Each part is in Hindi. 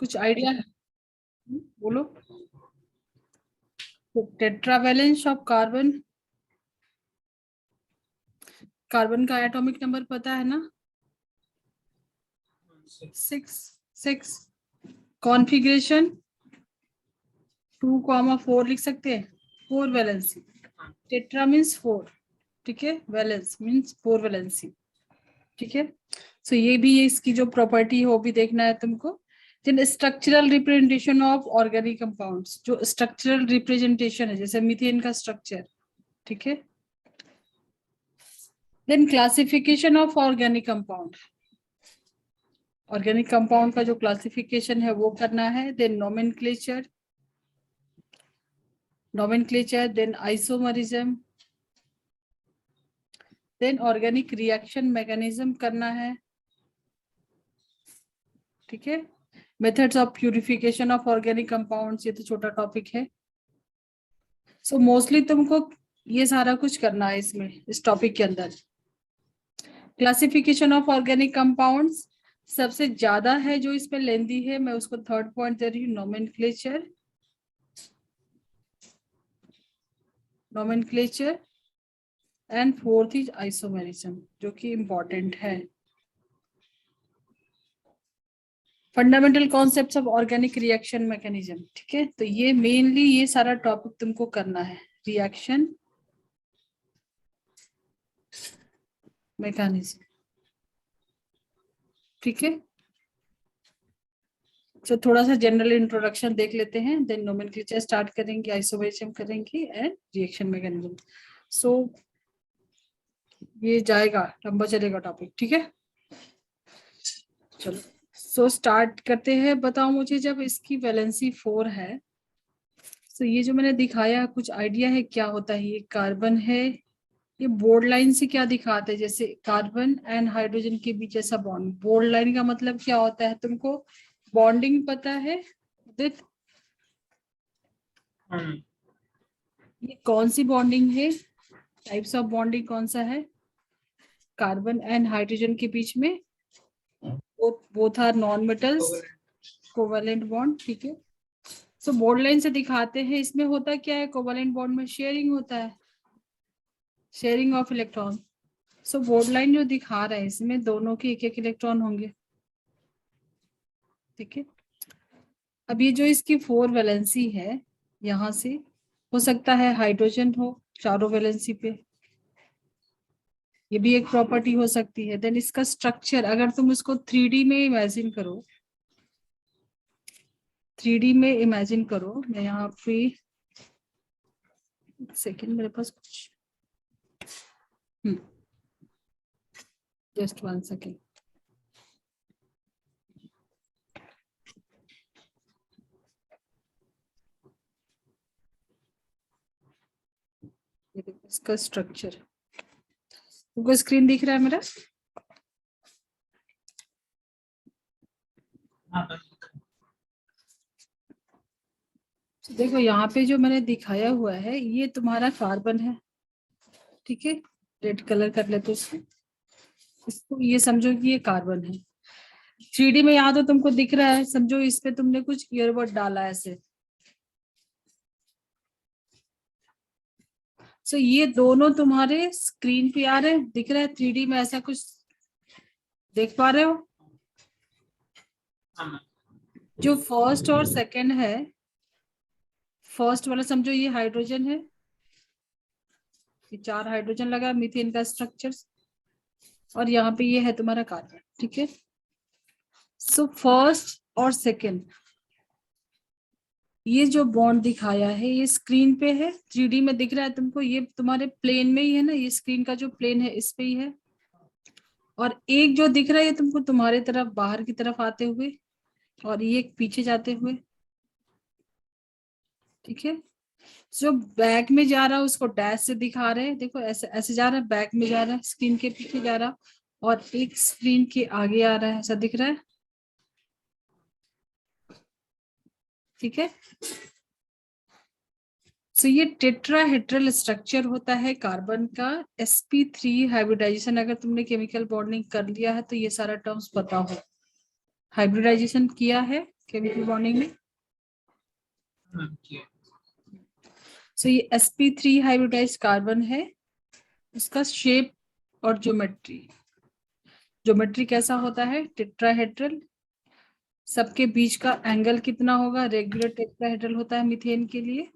कुछ आइडिया है? बोलो। टेट्रावैलेंस ऑफ कार्बन, कार्बन का एटॉमिक नंबर पता है ना? 6 कॉन्फ़िगरेशन 2,4 लिख सकते हैं। 4 वैलेंसी, टेट्रा मीन्स 4, ठीक है, वैलेंस मीन्स 4 वैलेंसी, ठीक है। सो ये भी इसकी जो प्रॉपर्टी है वो भी देखना है तुमको। Then structural representation of organic compounds, जो स्ट्रक्चरल रिप्रेजेंटेशन है जैसे मीथेन का स्ट्रक्चर, ठीक है। Then classification of organic compound, organic compound का जो क्लासिफिकेशन है वो करना है। Then nomenclature, then isomerism, then organic reaction mechanism करना है, ठीक है। Methods of purification of organic compounds, ये तो छोटा टॉपिक है। सो मोस्टली तुमको ये सारा कुछ करना है इसमें, इस टॉपिक के अंदर। क्लासिफिकेशन ऑफ ऑर्गेनिक कंपाउंड्स सबसे ज्यादा है जो इसमें लेंदी है, मैं उसको 3rd पॉइंट दे रही हूँ, nomenclature and 4th is isomerism, जो कि इंपॉर्टेंट है। Fundamental concepts of organic reaction mechanism, ठीक है। तो ये मेनली ये सारा टॉपिक तुमको करना है, रिएक्शन मैकेनिज्म, ठीक है। तो थोड़ा सा जनरल इंट्रोडक्शन देख लेते हैं, देन नोमेनक्लेचर स्टार्ट करेंगे, आइसोमेरिज्म करेंगे एंड रिएक्शन मैकेनिज्म। सो ये जाएगा, लंबा चलेगा टॉपिक, ठीक है। चलो सो स्टार्ट करते हैं। बताओ मुझे, जब इसकी वैलेंसी 4 है, तो ये जो मैंने दिखाया कुछ आइडिया है क्या होता है? ये कार्बन है, ये बोल्ड लाइन से क्या दिखाते हैं? जैसे कार्बन एंड हाइड्रोजन के बीच ऐसा बॉन्ड, बोल्ड लाइन का मतलब क्या होता है? तुमको बॉन्डिंग पता है? ये कौन सी बॉन्डिंग है? टाइप्स ऑफ बॉन्डिंग कौन सा है? कार्बन एंड हाइड्रोजन के बीच में both are non metals, covalent bond, ठीक है। सो बोल्ड लाइन से दिखाते हैं। इसमें होता क्या है? कोवेलेंट बॉन्ड में शेयरिंग होता है, sharing of electron. So bold line जो दिखा रहा है इसमें दोनों के एक एक इलेक्ट्रॉन होंगे, ठीक है। अब ये जो इसकी 4 वैलेंसी है, यहाँ से हो सकता है हाइड्रोजन हो चारों वैलेंसी पे, ये भी एक प्रॉपर्टी हो सकती है। देन इसका स्ट्रक्चर अगर तुम इसको 3D में इमेजिन करो, 3D में इमेजिन करो, मैं यहाँ पे सेकेंड, मेरे पास कुछ जस्ट 1 सेकेंड। इसका स्ट्रक्चर तुमको स्क्रीन दिख रहा है मेरा? देखो यहाँ पे जो मैंने दिखाया हुआ है ये तुम्हारा कार्बन है, ठीक है। रेड कलर कर लेते इसको, ये समझो कि ये कार्बन है। 3D में यहाँ तो तुमको दिख रहा है, समझो इस पे तुमने कुछ ईयरबड डाला है ऐसे। सो ये दोनों तुम्हारे स्क्रीन पे आ रहे हैं, दिख रहा है 3D में, ऐसा कुछ देख पा रहे हो? जो फर्स्ट और सेकंड है, फर्स्ट वाला समझो ये हाइड्रोजन है, ये 4 हाइड्रोजन लगा, मीथेन का स्ट्रक्चर, और यहाँ पे ये है तुम्हारा कार्बन, ठीक है। सो फर्स्ट और सेकंड ये जो बॉन्ड दिखाया है ये स्क्रीन पे है, 3D में दिख रहा है तुमको, ये तुम्हारे प्लेन में ही है ना, ये स्क्रीन का जो प्लेन है इस पे ही है। और एक जो दिख रहा है ये तुमको तुम्हारे तरफ बाहर की तरफ आते हुए, और ये पीछे जाते हुए, ठीक है। जो बैक में जा रहा है उसको डैश से दिखा रहे हैं, देखो ऐसे ऐसे जा रहा है, बैक में जा रहा है, स्क्रीन के पीछे जा रहा, और एक स्क्रीन के आगे आ रहा है, ऐसा दिख रहा है, ठीक है। सो ये टेट्राहेड्रल स्ट्रक्चर होता है कार्बन का। sp3 हाइब्रिडाइजेशन, अगर तुमने केमिकल बॉन्डिंग कर लिया है तो ये सारा टर्म्स पता हो। हाइब्रिडाइजेशन किया है केमिकल बॉन्डिंग में। सो ये sp3 हाइब्रिडाइज कार्बन है, उसका शेप और ज्योमेट्री कैसा होता है, टेट्राहेड्रल। सबके बीच का एंगल कितना होगा, रेगुलर टेट्राहेड्रल होता है मीथेन के लिए।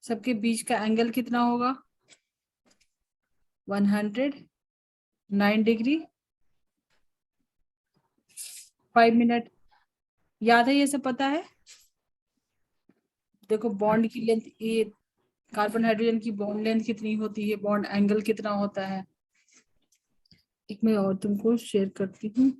सबके बीच का एंगल कितना होगा, 109 डिग्री। 5 मिनट याद है, ये सब पता है। देखो बॉन्ड की लेंथ, ये कार्बन हाइड्रोजन की बॉन्ड लेंथ कितनी होती है, बॉन्ड एंगल कितना होता है। एक मैं और तुमको शेयर करती हूँ।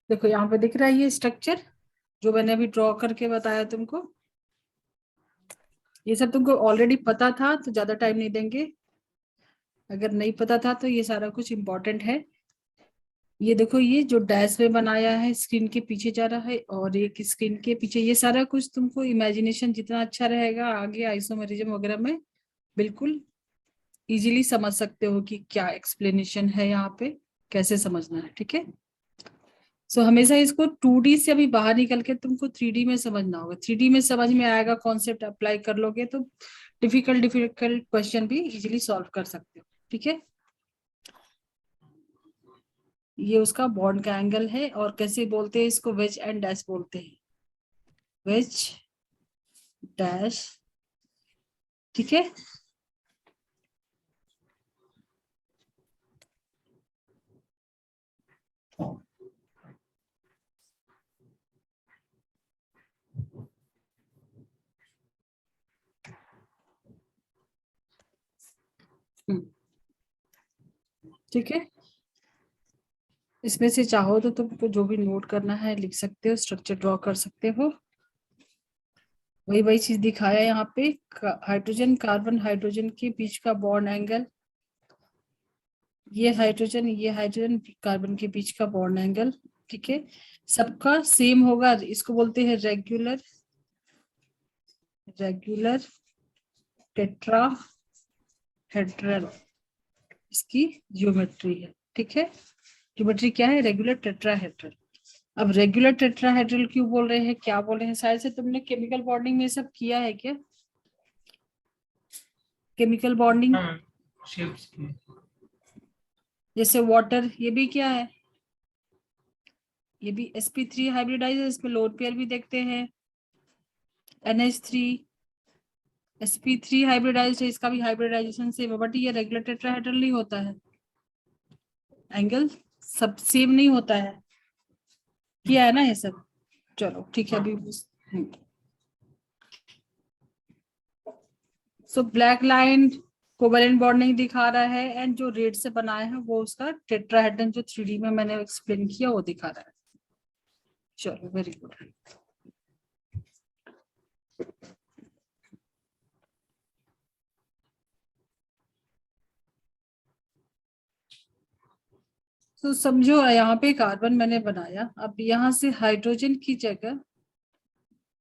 देखो यहाँ पे दिख रहा है ये स्ट्रक्चर जो मैंने अभी ड्रॉ करके बताया तुमको। ये सब तुमको ऑलरेडी पता था तो ज्यादा टाइम नहीं देंगे, अगर नहीं पता था तो ये सारा कुछ इम्पोर्टेंट है। ये देखो, ये जो डैश में बनाया है स्क्रीन के पीछे जा रहा है और एक स्क्रीन के पीछे, ये सारा कुछ तुमको इमेजिनेशन जितना अच्छा रहेगा आगे आइसोमेरिज्म वगैरह में बिल्कुल इजीली समझ सकते हो कि क्या एक्सप्लेनेशन है यहाँ पे, कैसे समझना है। ठीक है, सो हमेशा इसको 2D से अभी बाहर निकल के तुमको 3D में समझना होगा। 3D में समझ में आएगा, कॉन्सेप्ट अप्लाई कर लोगे तो डिफिकल्ट क्वेश्चन भी इजीली सॉल्व कर सकते हो। ठीक है, ये उसका बॉन्ड का एंगल है और कैसे बोलते हैं इसको, वेज एंड डैश बोलते हैं, वेज डैश। ठीक है, ठीक है। इसमें से चाहो तो तुमको जो भी नोट करना है लिख सकते हो, स्ट्रक्चर ड्रॉ कर सकते हो। वही वही चीज दिखाया यहाँ पे, हाइड्रोजन कार्बन हाइड्रोजन के बीच का बॉन्ड एंगल, ये हाइड्रोजन कार्बन के बीच का बॉन्ड एंगल। ठीक है, सबका सेम होगा, इसको बोलते हैं रेगुलर टेट्राहेड्रल, इसकी ज्योमेट्री है। ठीक है, ज्योमेट्री क्या है, रेगुलर टेट्राहेड्रल। अब रेगुलर टेट्राहेड्रल क्यों बोल रहे हैं, क्या बोल रहे हैं, शायद से तुमने केमिकल बॉन्डिंग में सब किया है क्या, केमिकल बॉन्डिंग। जैसे वाटर, ये भी क्या है, ये भी sp3 हाइब्रिडाइज है, इसमें लोन पेयर भी देखते हैं, NH3 sp3 हाइब्रिडाइज है, इसका भी हाइब्रिडाइजेशन सेम है, बट ये रेगुलर टेट्राहेड्रल नहीं होता है, एंगल सब सेम नहीं होता है, किया है ना ये सब। चलो ठीक है, अभी so black line covalent bonding दिखा रहा है, एंड जो रेड से बनाया है वो उसका टेट्राहेड्रल जो 3D में मैंने एक्सप्लेन किया वो दिखा रहा है। चलो वेरी गुड। तो समझो यहाँ पे कार्बन मैंने बनाया, अब यहाँ से हाइड्रोजन की जगह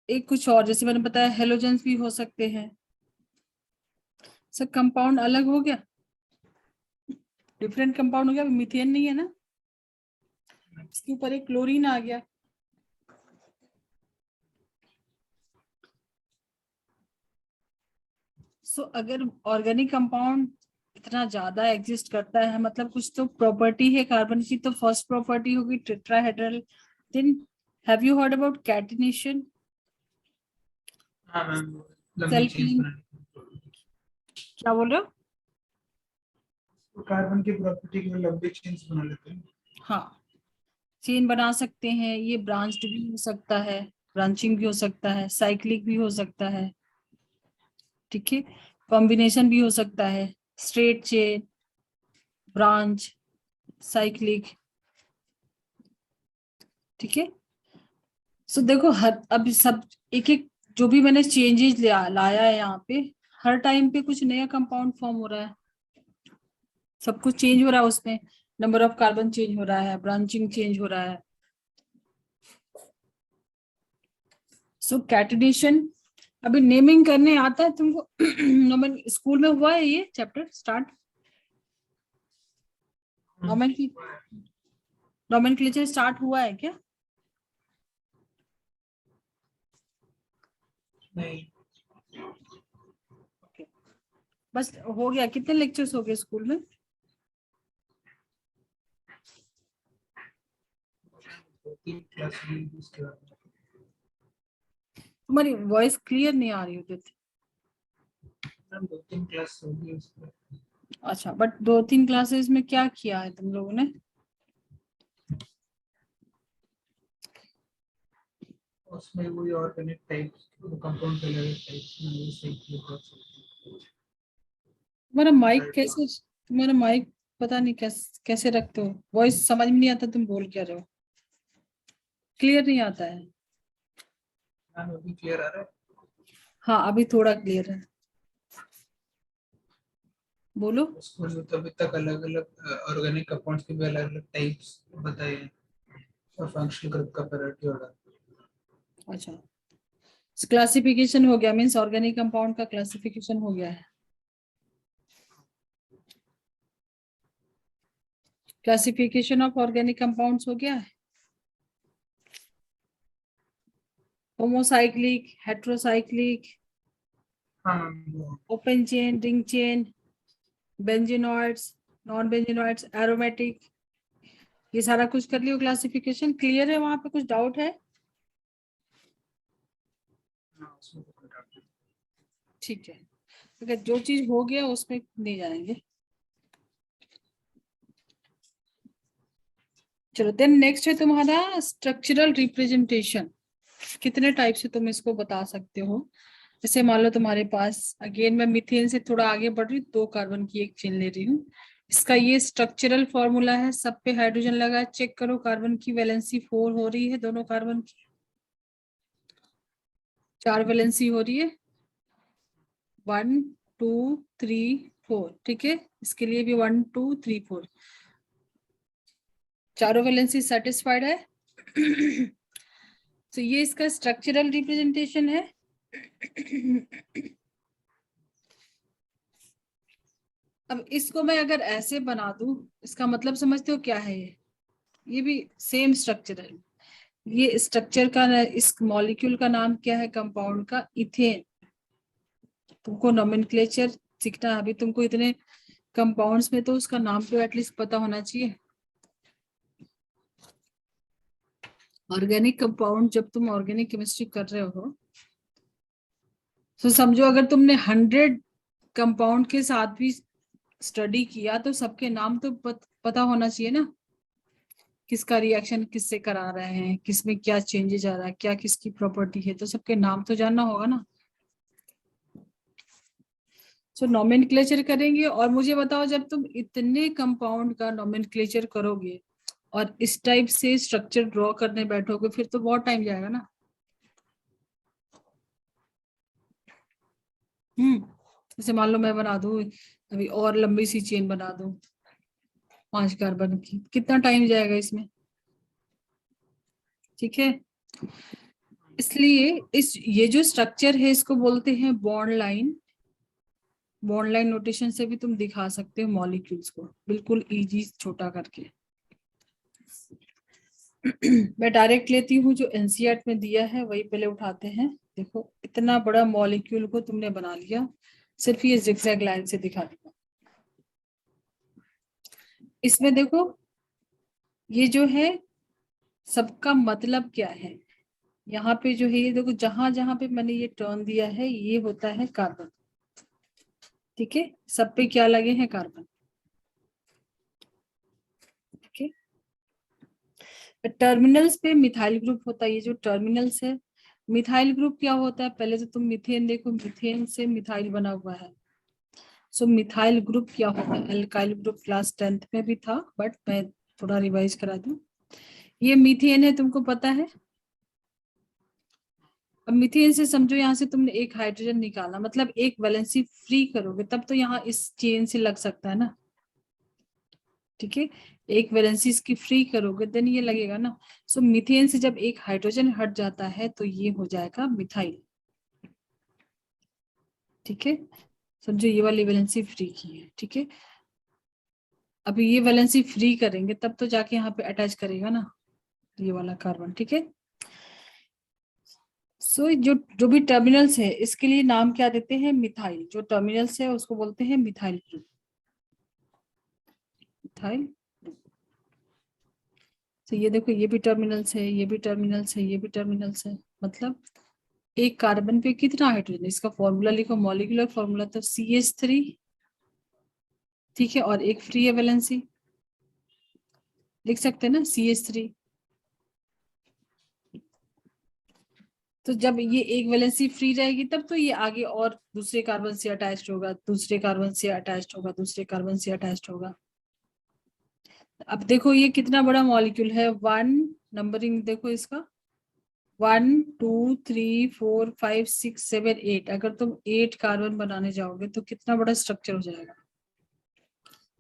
एक कुछ और, जैसे मैंने बताया हेलोजेंस भी हो सकते हैं। सब कंपाउंड अलग हो गया, डिफरेंट कंपाउंड हो गया, मीथेन नहीं है ना, इसके ऊपर एक क्लोरीन आ गया। सो अगर ऑर्गेनिक कंपाउंड इतना ज्यादा एग्जिस्ट करता है, मतलब कुछ तो प्रॉपर्टी है कार्बन की, तो फर्स्ट प्रॉपर्टी होगी tetrahedral. Then have you heard about catenation, self किलिंग, क्या बोल रहे हो, कार्बन की प्रॉपर्टी के लिए लंबी चेन्स बना लेते हैं। हाँ, चेन बना सकते हैं, ये ब्रांच्ड भी हो सकता है, ब्रांचिंग भी हो सकता है, साइक्लिक भी हो सकता है। ठीक है, कॉम्बिनेशन भी हो सकता है, स्ट्रेट चेन, ब्रांच, साइक्लिक। ठीक है, सो देखो हर अब सब एक एक जो भी मैंने चेंजेस लाया है यहाँ पे, हर टाइम पे कुछ नया कंपाउंड फॉर्म हो रहा है, सब कुछ चेंज हो रहा है उसमें, नंबर ऑफ कार्बन चेंज हो रहा है, ब्रांचिंग चेंज हो रहा है। सो कैटेनेशन अभी नेमिंग करने आता है तुमको? नॉमन स्कूल में हुआ है ये चैप्टर स्टार्ट? नॉमेनक्लेचर स्टार्ट हुआ है क्या? नहीं, बस हो गया? कितने लेक्चर्स हो गए स्कूल में? 3 क्लास में उसके बाद तुम्हारी वॉइस क्लियर नहीं आ रही होती। मैम 2-3 क्लास होगी उसके बाद। अच्छा, बट 2-3 क्लासेस में क्या किया है तुम लोगों ने? उसमें वही ऑर्गेनिक टाइप्स कंपाउंड के अलग टाइप्स में ये सीख लिया। तुम्हारा माइक पता नहीं कैसे रखते हो, वॉइस समझ में नहीं आता तुम बोल क्या रहे हो, क्लियर नहीं आता है। मैम अभी क्लियर आ रहा है? हाँ अभी थोड़ा क्लियर है, बोलो। उसमें तो अभी तक अलग अलग ऑर्गेनिक कंपाउंड्स के भी अलग अलग टाइप्स बताए हैं और फंक्शनल ग्रुप का प्रायोरिटी ऑर्डर। अच्छा, क्लासिफिकेशन हो गया, मीन्स ऑर्गेनिक कंपाउंड का क्लासिफिकेशन हो गया है। क्लासिफिकेशन ऑफ ऑर्गेनिक कंपाउंड्स हो गया है। होमोसाइक्लिक, हेट्रोसाइक्लिक, हाँ, open chain, ring chain, benzenoids, non benzenoids, aromatic, ये सारा कुछ कर लियो। क्लासिफिकेशन क्लियर है? वहां पे कुछ डाउट है? उसमें तो कोई डाउट नहीं। ठीक है, अगर जो चीज हो गया उसमें नहीं जाएंगे। चलो देन नेक्स्ट है तुम्हारा स्ट्रक्चरल रिप्रेजेंटेशन। कितने टाइप से तुम इसको बता सकते हो? जैसे मान लो तुम्हारे पास, अगेन मैं मीथेन से थोड़ा आगे बढ़ रही हूँ, 2 कार्बन की एक चेन ले रही हूँ। इसका ये स्ट्रक्चरल फॉर्मूला है, सब पे हाइड्रोजन लगा है, चेक करो कार्बन की वैलेंसी 4 हो रही है, दोनों कार्बन की 4 वैलेंसी हो रही है, 1 2 3 4। ठीक है, इसके लिए भी 1 2 3 4, चारों वैलेंसी सेटिस्फाइड है। तो ये इसका स्ट्रक्चरल रिप्रेजेंटेशन है। अब इसको मैं अगर ऐसे बना दूं, इसका मतलब समझते हो क्या है? ये भी सेम स्ट्रक्चर है। ये स्ट्रक्चर का इस मॉलिक्यूल का नाम क्या है कंपाउंड का? इथेन। तुमको नोमेनक्लेचर सीखना है अभी, तुमको इतने कंपाउंड्स में तो उसका नाम तो एटलीस्ट पता होना चाहिए। ऑर्गेनिक कंपाउंड जब तुम ऑर्गेनिक केमिस्ट्री कर रहे हो तो समझो अगर तुमने 100 कंपाउंड के साथ भी स्टडी किया तो सबके नाम तो पता होना चाहिए ना, किसका रिएक्शन किससे करा रहे हैं, किसमें क्या चेंजेस आ रहा है, क्या किसकी प्रॉपर्टी है, तो सबके नाम तो जानना होगा ना। सो नोमेनक्लेचर करेंगे। और मुझे बताओ, जब तुम इतने कंपाउंड का नोमेनक्लेचर करोगे और इस टाइप से स्ट्रक्चर ड्रॉ करने बैठोगे, फिर तो बहुत टाइम जाएगा ना। जैसे मान लो मैं बना दूं अभी और लंबी सी चेन बना दूं 5 कार्बन की, कितना टाइम जाएगा इसमें? ठीक है, इसलिए इस ये जो स्ट्रक्चर है इसको बोलते हैं bond line. Bond line notation से भी तुम दिखा सकते हो मॉलिक्यूल्स को बिल्कुल इजी छोटा करके। मैं डायरेक्ट लेती हूँ, जो एनसीईआरटी में दिया है वही पहले उठाते हैं। देखो इतना बड़ा मॉलिक्यूल को तुमने बना लिया सिर्फ ये जिगजैग लाइन से दिखा दिया। इसमें देखो ये जो है सबका मतलब क्या है, यहाँ पे जो है ये देखो, जहां जहां पे मैंने ये टर्न दिया है ये होता है कार्बन। ठीक है, सब पे क्या लगे हैं? कार्बन। ठीक है, टर्मिनल्स पे मिथाइल ग्रुप होता है। ये जो टर्मिनल्स है, मिथाइल ग्रुप क्या होता है? पहले तो तुम मीथेन देखो, मीथेन से मिथाइल बना हुआ है। सो मिथाइल ग्रुप क्या होता है? अल्काइल ग्रुप क्लास 10th में भी था, बट मैं थोड़ा रिवाइज करा दूं। ये मीथेन है, तुमको पता है। अब मीथेन से समझो यहाँ से तुमने एक हाइड्रोजन निकाला, मतलब एक वैलेंसी फ्री करोगे तब तो यहाँ इस चेन से लग सकता है ना, ठीक है। एक वैलेंसी इसकी फ्री करोगे देन ये लगेगा ना। सो मीथेन से जब एक हाइड्रोजन हट जाता है तो ये हो जाएगा मिथाइल, ठीक है। समझो ये वाली वैलेंसी फ्री की है, ठीक है। अभी ये वैलेंसी फ्री करेंगे तब तो जाके यहाँ पे अटैच करेगा ना ये वाला कार्बन, ठीक है। सो जो जो भी टर्मिनल्स है इसके लिए नाम क्या देते हैं, मिथाइल। जो टर्मिनल्स है उसको बोलते हैं मिथाइल ग्रुप, मिथाइल। तो ये देखो ये भी टर्मिनल्स है, ये भी टर्मिनल्स है, ये भी टर्मिनल्स है, मतलब एक कार्बन पे कितना हाइड्रोजन। इसका फॉर्मूला लिखो, मॉलिक्यूलर फॉर्मूला तो CH3, ठीक है। और एक फ्री है वैलेंसी, लिख सकते हैं ना CH3। तो जब ये एक वैलेंसी फ्री रहेगी तब तो ये आगे और दूसरे कार्बन से अटैच्ड होगा, दूसरे कार्बन से अटैच्ड होगा, दूसरे कार्बन से अटैच्ड होगा। अब देखो ये कितना बड़ा मॉलिक्यूल है, 1, नंबरिंग देखो इसका, 1 2 3 4 5 6 7 8। अगर तुम 8 कार्बन बनाने जाओगे तो कितना बड़ा स्ट्रक्चर हो जाएगा,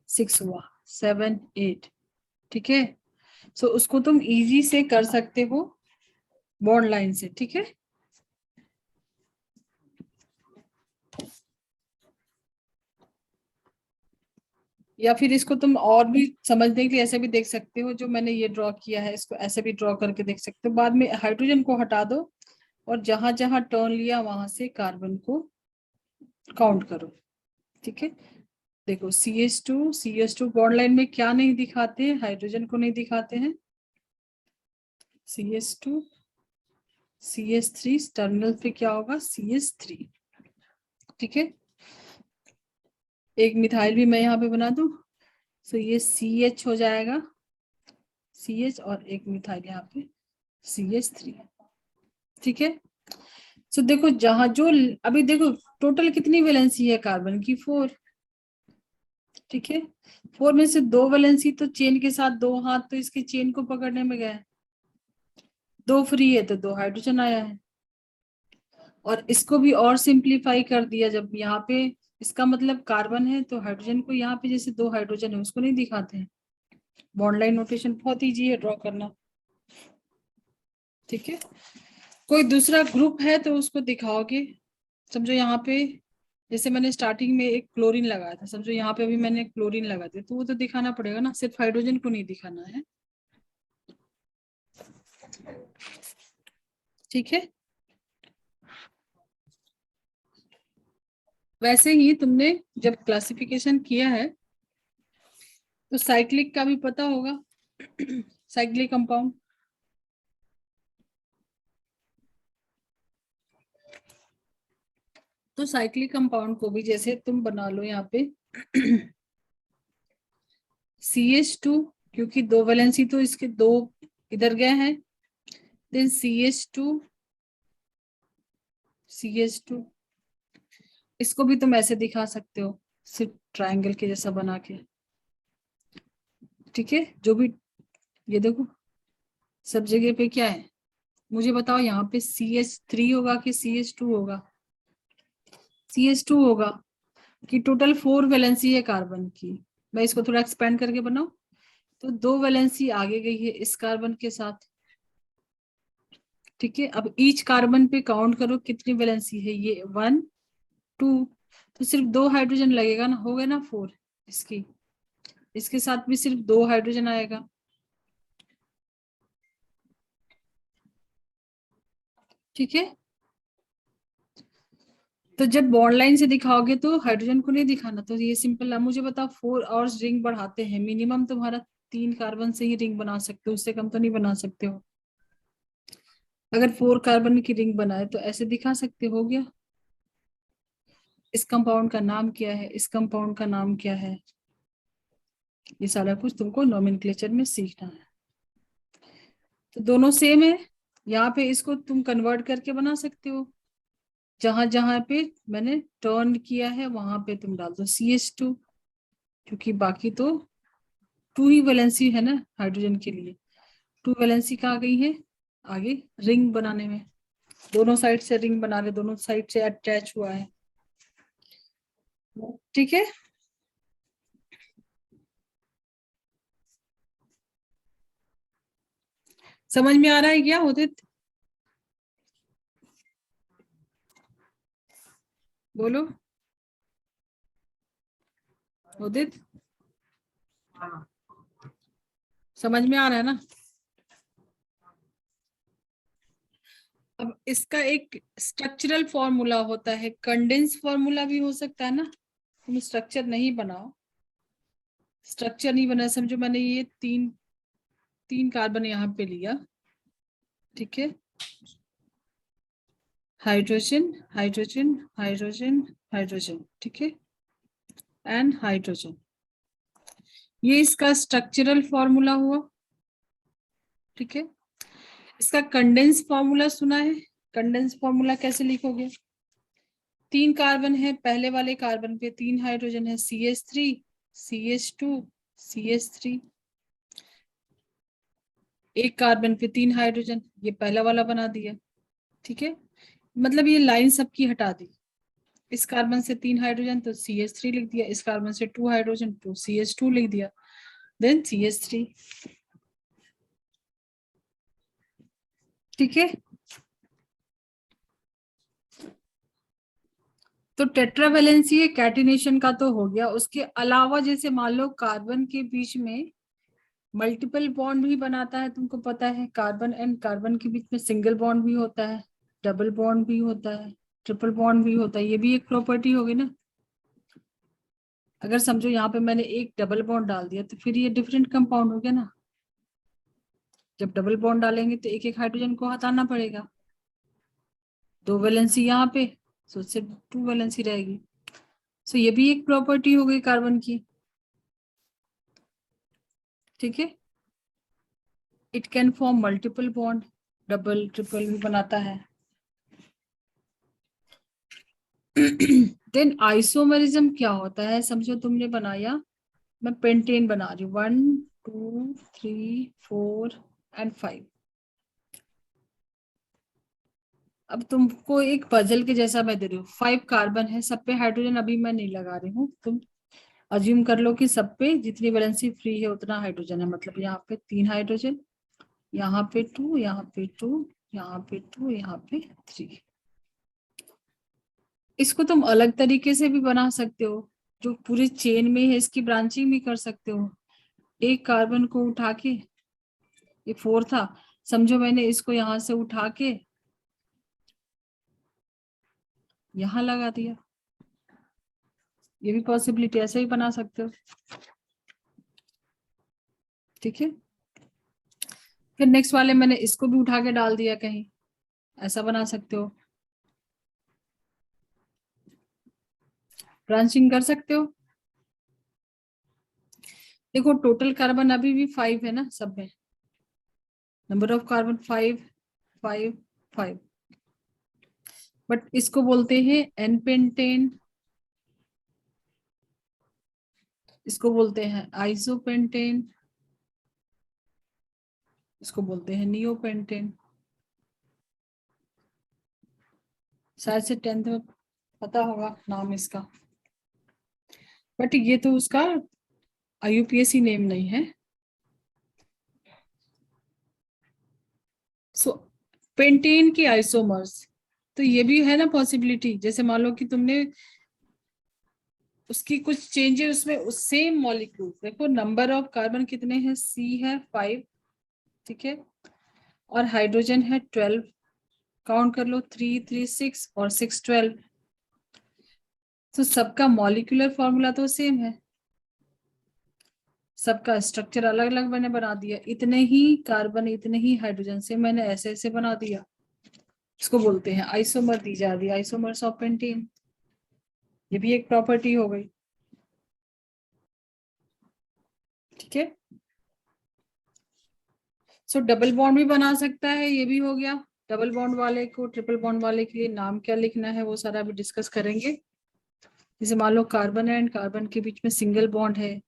6 हुआ, 7 8, ठीक है। सो उसको तुम इजी से कर सकते हो बॉन्ड लाइन से, ठीक है। या फिर इसको तुम और भी समझने के लिए ऐसे भी देख सकते हो, जो मैंने ये ड्रॉ किया है इसको ऐसे भी ड्रॉ करके देख सकते हो। बाद में हाइड्रोजन को हटा दो और जहां जहां टर्न लिया वहां से कार्बन को काउंट करो, ठीक है। देखो CH2 बॉन्ड लाइन में क्या नहीं दिखाते हैं, हाइड्रोजन को नहीं दिखाते हैं। CH2 CH3 टर्मिनल पे क्या होगा, CH3, ठीक है। एक मिथाइल भी मैं यहाँ पे बना दूं, तो ये CH हो जाएगा, CH, और एक मिथाइल यहाँ पे CH3, ठीक है। सो देखो जहां जो अभी देखो टोटल कितनी वैलेंसी है कार्बन की, 4, ठीक है। 4 में से 2 वैलेंसी तो चेन के साथ 2 हाथ तो इसकी चेन को पकड़ने में गए, 2 फ्री है तो 2 हाइड्रोजन आया है। और इसको भी और सिंप्लीफाई कर दिया, जब यहाँ पे इसका मतलब कार्बन है तो हाइड्रोजन को यहाँ पे जैसे 2 हाइड्रोजन है उसको नहीं दिखाते हैं। बॉन्ड लाइन नोटेशन बहुत इजी है ड्रॉ करना, ठीक है। कोई दूसरा ग्रुप है तो उसको दिखाओगे। समझो यहाँ पे जैसे मैंने स्टार्टिंग में एक क्लोरीन लगाया था, समझो यहाँ पे अभी मैंने क्लोरीन लगा दिया तो वो तो दिखाना पड़ेगा ना, सिर्फ हाइड्रोजन को नहीं दिखाना है, ठीक है। वैसे ही तुमने जब क्लासिफिकेशन किया है तो साइक्लिक का भी पता होगा, साइक्लिक कंपाउंड। तो साइक्लिक कंपाउंड को भी जैसे तुम बना लो यहाँ पे CH2, क्योंकि 2 वैलेंसी तो इसके 2 इधर गए हैं, देन CH2 इसको भी तुम ऐसे दिखा सकते हो, सिर्फ ट्रायंगल के जैसा बना के, ठीक है। जो भी ये देखो सब जगह पे क्या है, मुझे बताओ यहाँ पे CH3 होगा कि CH2 होगा, CH2 होगा, कि टोटल 4 वैलेंसी है कार्बन की। मैं इसको थोड़ा एक्सपेंड करके बनाऊं तो 2 वैलेंसी आगे गई है इस कार्बन के साथ, ठीक है। अब ईच कार्बन पे काउंट करो कितनी वैलेंसी है, ये 1 2, तो सिर्फ 2 हाइड्रोजन लगेगा ना, हो गए ना 4 इसकी, इसके साथ भी सिर्फ 2 हाइड्रोजन आएगा, ठीक है। तो जब बॉन्ड लाइन से दिखाओगे तो हाइड्रोजन को नहीं दिखाना, तो ये सिंपल है। मुझे बताओ 4 और रिंग बढ़ाते हैं, मिनिमम तुम्हारा 3 कार्बन से ही रिंग बना सकते हो, उससे कम तो नहीं बना सकते हो। अगर 4 कार्बन की रिंग बनाए तो ऐसे दिखा सकते हो गया। इस कंपाउंड का नाम क्या है, इस कंपाउंड का नाम क्या है, ये सारा कुछ तुमको नोमेनक्लेचर में सीखना है। तो दोनों सेम है, यहाँ पे इसको तुम कन्वर्ट करके बना सकते हो, जहां जहां पे मैंने टर्न किया है वहां पे तुम डाल दो CH2, क्योंकि बाकी तो 2 ही वैलेंसी है ना हाइड्रोजन के लिए, 2 वैलेंसी कहाँ गई है आगे रिंग बनाने में, दोनों साइड से रिंग बना रहे, दोनों साइड से अटैच हुआ है, ठीक है। समझ में आ रहा है क्या उदित? बोलो उदित, समझ में आ रहा है ना? अब इसका एक स्ट्रक्चरल फॉर्मूला होता है, कंडेंस फॉर्मूला भी हो सकता है ना। तुम स्ट्रक्चर नहीं बनाओ, स्ट्रक्चर नहीं बना, समझो मैंने ये तीन तीन कार्बन यहाँ पे लिया, ठीक है, हाइड्रोजन हाइड्रोजन हाइड्रोजन हाइड्रोजन, ठीक है, एंड हाइड्रोजन, ये इसका स्ट्रक्चरल फॉर्मूला हुआ, ठीक है। इसका कंडेंस फॉर्मूला सुना है? कंडेंस फॉर्मूला कैसे लिखोगे? तीन कार्बन है, पहले वाले कार्बन पे तीन हाइड्रोजन है, CH3 CH2 CH3, एक कार्बन पे तीन हाइड्रोजन, ये पहला वाला बना दिया, ठीक है। मतलब ये लाइन सबकी हटा दी, इस कार्बन से तीन हाइड्रोजन तो CH3 लिख दिया, इस कार्बन से टू हाइड्रोजन तो CH2 लिख दिया, देन CH3, ठीक है। तो टेट्रावेलेंसी कैटिनेशन का तो हो गया, उसके अलावा जैसे मान लो कार्बन के बीच में मल्टीपल बॉन्ड भी बनाता है, तुमको पता है, कार्बन एंड कार्बन के बीच में सिंगल बॉन्ड भी होता है, डबल बॉन्ड भी होता है, ट्रिपल बॉन्ड भी होता है, ये भी एक प्रॉपर्टी होगी ना। अगर समझो यहाँ पे मैंने एक डबल बॉन्ड डाल दिया तो फिर ये डिफरेंट कंपाउंड हो गया ना। जब डबल बॉन्ड डालेंगे तो एक एक हाइड्रोजन को हटाना पड़ेगा, दो वैलेंसी यहाँ पे, सो सिर्फ टू वैलेंसी रहेगी। सो ये भी एक प्रॉपर्टी हो गई कार्बन की, ठीक है। It can form multiple bond, double triple भी बनाता है। देन आइसोमेरिज्म क्या होता है? समझो तुमने बनाया, मैं पेंटेन बना रही हूँ, 1 2 3 4 एंड 5। अब तुमको एक पजल के जैसा मैं दे रही हूँ, 5 कार्बन है, सब पे हाइड्रोजन अभी मैं नहीं लगा रही हूँ, तुम अज्यूम कर लो कि सब पे जितनी वैलेंसी फ्री है उतना हाइड्रोजन है, मतलब यहाँ पे तीन हाइड्रोजन, यहाँ पे टू, यहाँ पे टू, यहाँ पे टू, यहाँ पे 3। इसको तुम अलग तरीके से भी बना सकते हो, जो पूरे चेन में है इसकी ब्रांचिंग भी कर सकते हो। एक कार्बन को उठा के, ये 4 था, समझो मैंने इसको यहाँ से उठा के यहाँ लगा दिया, ये भी पॉसिबिलिटी, ऐसे ही बना सकते हो, ठीक है। फिर नेक्स्ट वाले मैंने इसको भी उठा के डाल दिया कहीं, ऐसा बना सकते हो, ब्रांचिंग कर सकते हो। देखो टोटल कार्बन अभी भी 5 है ना सब में, नंबर ऑफ कार्बन 5 5 5, बट इसको बोलते हैं एन पेंटेन, इसको बोलते हैं आइसोपेंटेन, इसको बोलते हैं नियोपेंटेन। शायद से 10th में पता होगा नाम इसका, बट ये तो उसका IUPAC नेम नहीं है। सो पेंटेन की आइसोमर्स, तो ये भी है ना पॉसिबिलिटी, जैसे मान लो कि तुमने उसकी कुछ चेंजेस उसमें, उस सेम मॉलिक्यूल, देखो नंबर ऑफ कार्बन कितने हैं, C है 5, ठीक है, और हाइड्रोजन है 12, काउंट कर लो, 3 3 6 और 6 12, तो सबका मॉलिक्यूलर फॉर्मूला तो सेम है, सबका स्ट्रक्चर अलग अलग मैंने बना दिया, इतने ही कार्बन इतने ही हाइड्रोजन से मैंने ऐसे ऐसे बना दिया, इसको बोलते हैं आइसोमर दी जा रही है, आइसोमर्स ऑफ पेंटेन, ये भी एक प्रॉपर्टी हो गई, ठीक है। सो डबल बॉन्ड भी बना सकता है, ये भी हो गया। डबल बॉन्ड वाले को, ट्रिपल बॉन्ड वाले के लिए नाम क्या लिखना है वो सारा भी डिस्कस करेंगे। जैसे मान लो कार्बन एंड कार्बन के बीच में सिंगल बॉन्ड है,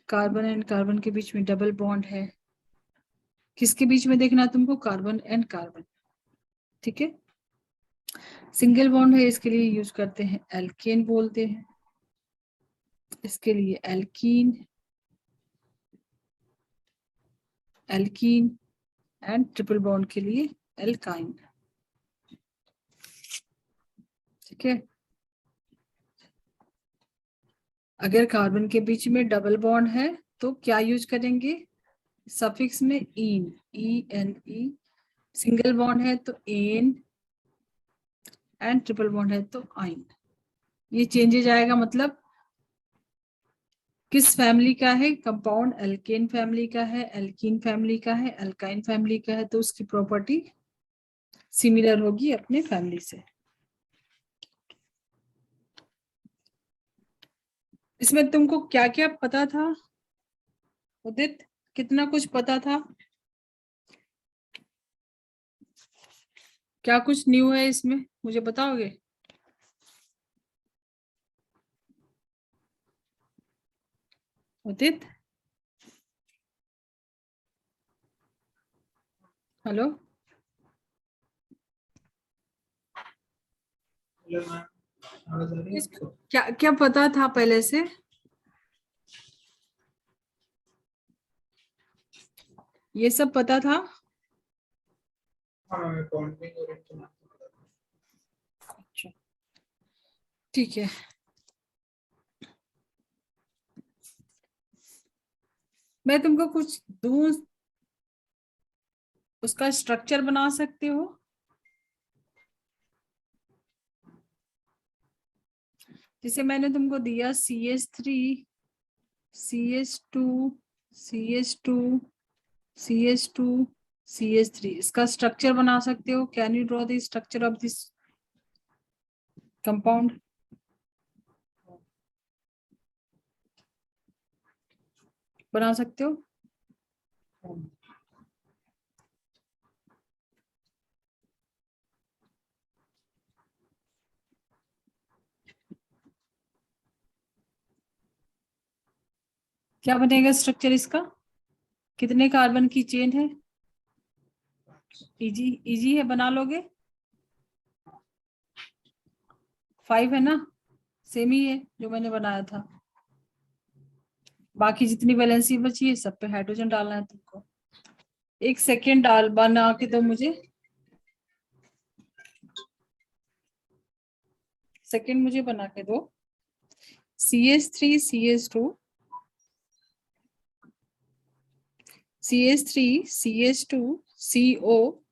कार्बन एंड कार्बन के बीच में डबल बॉन्ड है, किसके बीच में देखना है तुमको, कार्बन एंड कार्बन, ठीक है। सिंगल बॉन्ड है, इसके लिए यूज करते हैं एल्केन बोलते हैं, इसके लिए alkene, alkene, and triple bond के लिए एल्काइन। ठीक है, अगर कार्बन के बीच में डबल बॉन्ड है तो क्या यूज करेंगे, सफिक्स में इन, E N E. Single bond है तो एन, एंड ट्रिपल बॉन्ड है तो आइन। ये चेंजेज आएगा, मतलब किस फैमिली का है कंपाउंड, एल्केन फैमिली का है, एल्कीन फैमिली का है, एल्काइन फैमिली का है, तो उसकी प्रॉपर्टी सिमिलर होगी अपने फैमिली से। इसमें तुमको क्या क्या पता था उदित, कितना कुछ पता था, क्या कुछ न्यू है इसमें, मुझे बताओगे? उदित, हेलो, हेलो मैम, आवाज आ रही है इसमें आपको? क्या क्या पता था पहले से, ये सब पता था? हाँ मैम, बॉन्डिंग और इंटरनल। अच्छा, ठीक है। मैं तुमको कुछ दूं, उसका स्ट्रक्चर बना सकते हो। जैसे मैंने तुमको दिया CH3, CH2, CH2, CH2, CH3, इसका स्ट्रक्चर बना सकते हो। Can you draw the structure of this compound? बना सकते हो? क्या बनेगा स्ट्रक्चर इसका, कितने कार्बन की चेन है? इजी, इजी है, बना लोगे? 5 है ना, सेम ही है जो मैंने बनाया था। बाकी जितनी वैलेंसी बची है सब पे हाइड्रोजन डालना है तुमको। एक सेकेंड डाल बना के दो मुझे, सेकेंड मुझे बना के दो। CH3, CH2, CH3, CH2, CO,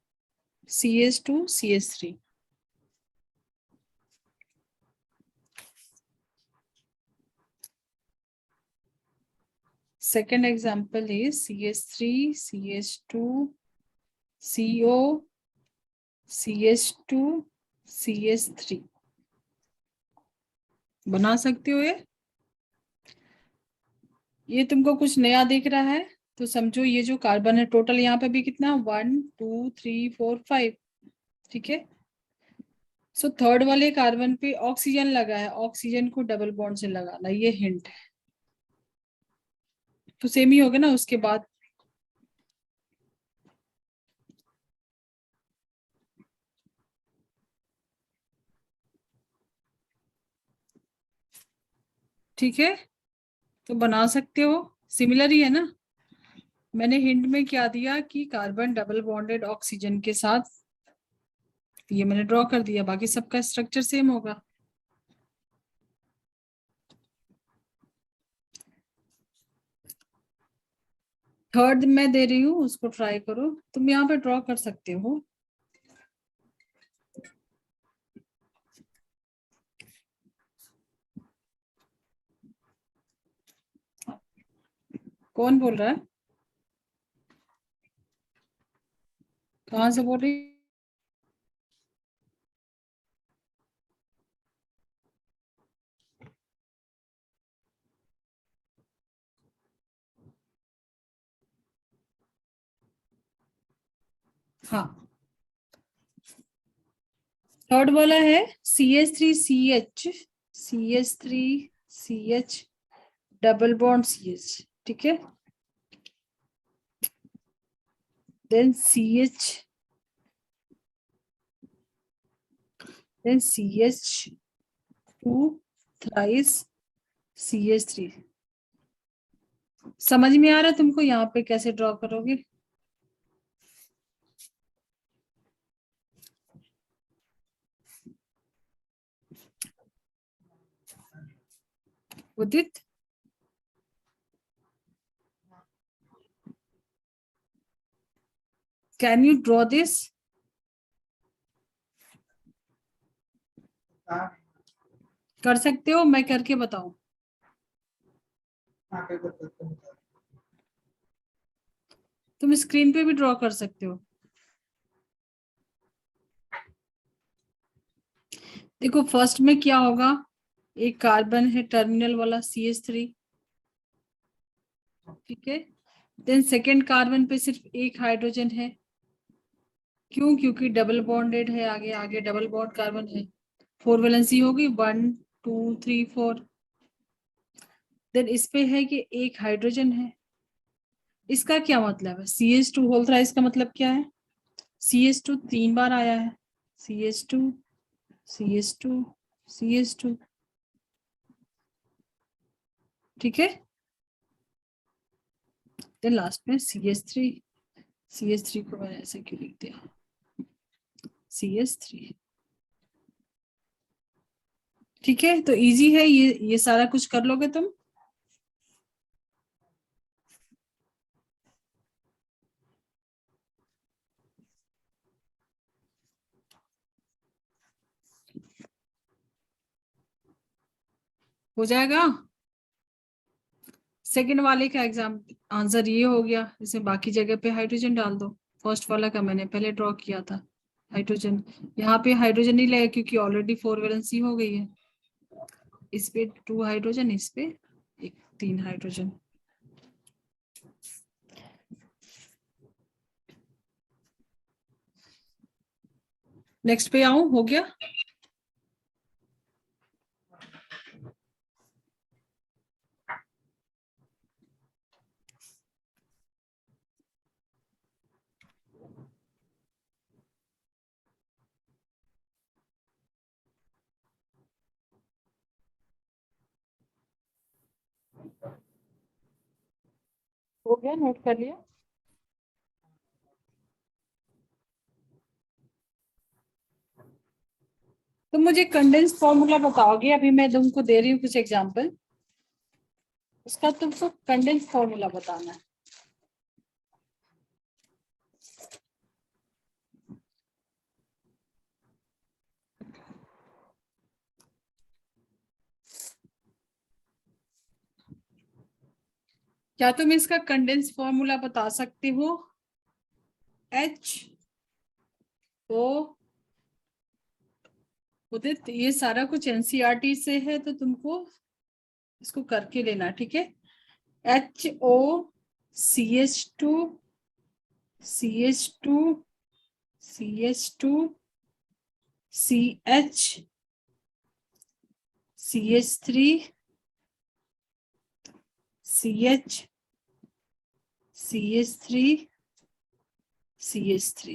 CH2, CH3। Second example is CH3, CH2, CO, CH2, CH3। बना सकते हो ये तुमको कुछ नया दिख रहा है तो समझो ये जो कार्बन है टोटल यहाँ पे भी कितना, 1 2 3 4 5। ठीक है, सो थर्ड वाले कार्बन पे ऑक्सीजन लगा है, ऑक्सीजन को डबल बॉन्ड से लगाना, ये हिंट है। तो सेम ही होगा ना उसके बाद। ठीक है, तो बना सकते हो, सिमिलर ही है ना। मैंने हिंट में क्या दिया कि कार्बन डबल बॉन्डेड ऑक्सीजन के साथ, ये मैंने ड्रॉ कर दिया, बाकी सबका स्ट्रक्चर सेम होगा। थर्ड मैं दे रही हूँ, उसको ट्राई करो, तुम यहाँ पे ड्रॉ कर सकते हो। कौन बोल रहा है, कहाँ से बोल रही? हाँ, थर्ड वाला है CH3CH, CH3CH double bond CH। ठीक है, then CH, then CH2 thrice CH3। समझ में आ रहा है तुमको यहाँ पे कैसे ड्रॉ करोगे? उदित, कैन यू ड्रॉ दिस? हाँ कर सकते हो? मैं करके बताऊं? हाँ पेपर करके बता। तुम स्क्रीन पे भी ड्रॉ कर सकते हो। देखो फर्स्ट में क्या होगा, एक कार्बन है टर्मिनल वाला CH3, ठीक है। देन सेकेंड कार्बन पे सिर्फ एक हाइड्रोजन है, क्यों? क्योंकि डबल बॉन्डेड है, आगे आगे डबल बॉन्ड कार्बन है, 4 वैलेंसी होगी, 1 2 3 4। देन इस पे है कि एक हाइड्रोजन है। इसका क्या मतलब है? CH2 होल थ्राइस का मतलब क्या है? CH2 3 बार आया है, CH2 CH2 CH2, ठीक है। देन लास्ट में CH3, CH3 को मैंने ऐसे क्यों लिख दिया, CH3, ठीक है। तो इजी है, ये सारा कुछ कर लोगे तुम। हो जाएगा। सेकंड वाले का एग्जाम आंसर ये हो गया, इसमें बाकी जगह पे हाइड्रोजन डाल दो। फर्स्ट वाला का मैंने पहले ड्रॉ किया था हाइड्रोजन, यहाँ पे हाइड्रोजन नहीं लगेगा क्योंकि ऑलरेडी 4 वैलेंसी हो गई है। इस पे 2 हाइड्रोजन, इस पे एक 3 हाइड्रोजन। नेक्स्ट पे आऊं? हो गया। हो गया, नोट कर लिया। तो मुझे कंडेंस फॉर्मूला बताओगे? अभी मैं तुमको दे रही हूँ कुछ एग्जांपल, उसका तुमको कंडेंस फॉर्मूला बताना है। क्या तुम इसका कंडेंस फॉर्मूला बता सकते हो? H O, उदित ये सारा कुछ एनसीईआरटी से है तो तुमको इसको करके लेना, ठीक है। HO CH2 CH2 CH2 CH CH3 CH CH3 CH3।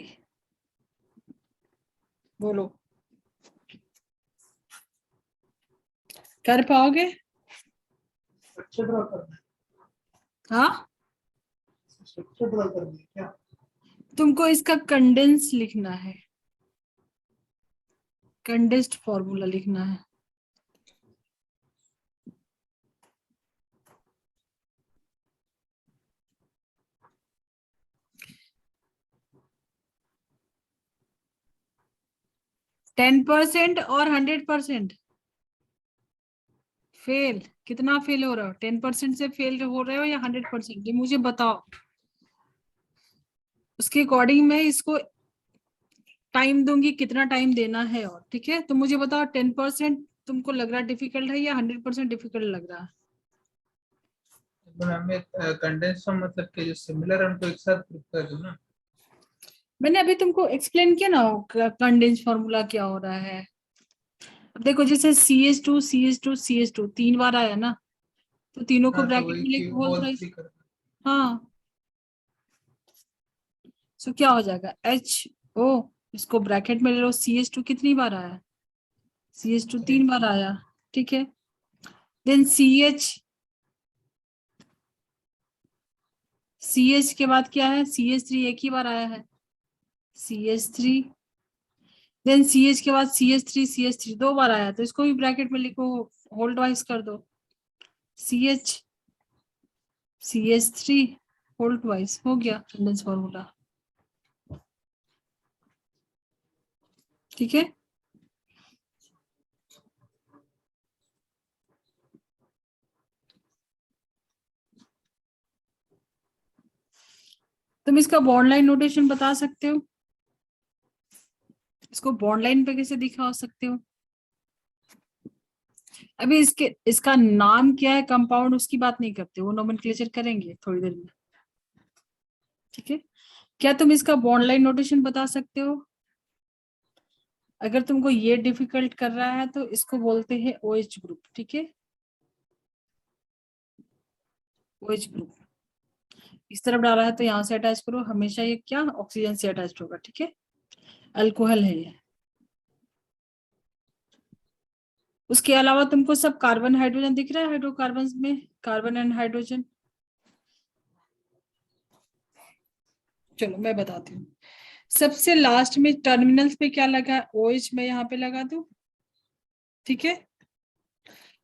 बोलो, कर पाओगे? स्ट्रक्चर ड्रॉ करना है, हाँ, स्ट्रक्चर ड्रॉ करना है क्या? तुमको इसका कंडेंस लिखना है, कंडेंस्ड फॉर्मूला लिखना है। टेन परसेंट और 100%। फेल? कितना फेल हो रहा हो? 10% से फेल हो रहे हो या 100%? ये मुझे बताओ, उसके अकॉर्डिंग मैं इसको टाइम दूंगी, कितना टाइम देना है। और ठीक है, तो मुझे बताओ 10% तुमको लग रहा है डिफिकल्ट है या 100% डिफिकल्ट लग रहा है? तो हमें कंडेंस फॉर्म मतलब कि जो सिमिलर है उनको एक साथ ग्रुप कर दो ना। मैंने अभी तुमको एक्सप्लेन किया ना कंडेंस फॉर्मूला क्या हो रहा है। अब देखो जैसे CH2 CH2 CH2 3 बार आया ना, तो तीनों को हाँ तो ब्रैकेट वही में कि लेके होल होल थ्राइस। थ्री कर दो। हाँ, सो क्या हो जाएगा HO, इसको ब्रैकेट में ले लो, CH2 कितनी बार आया? CH2 3 बार आया, ठीक है। देन CH के बाद क्या है, CH3 एक ही बार आया है, CH3। देन CH के बाद CH3 दो बार आया, तो इसको भी ब्रैकेट में लिखो, होल्ड वाइज कर दो, CH3 होल्ड वाइज, हो गया रेजोनेंस फॉर्मूला, ठीक है। तुम इसका बॉन्ड लाइन नोटेशन बता सकते हो, इसको बॉन्ड लाइन पे कैसे दिखा सकते हो। अभी इसका नाम क्या है कंपाउंड, उसकी बात नहीं करते, वो नोमेनक्लेचर करेंगे थोड़ी देर में, ठीक है। क्या तुम इसका बॉन्ड लाइन नोटेशन बता सकते हो। अगर तुमको ये डिफिकल्ट कर रहा है तो इसको बोलते हैं OH ग्रुप, ठीक है, OH ग्रुप। इस तरफ डाला है तो यहाँ से अटैच करो, हमेशा ये क्या ऑक्सीजन से अटैच होगा, ठीक है, अल्कोहल है ये। उसके अलावा तुमको सब कार्बन हाइड्रोजन दिख रहा है, हाइड्रोकार्बन में कार्बन एंड हाइड्रोजन। चलो मैं बताती हूँ, सबसे लास्ट में टर्मिनल्स पे क्या लगा, OH मैं यहाँ पे लगा दूं, ठीक है।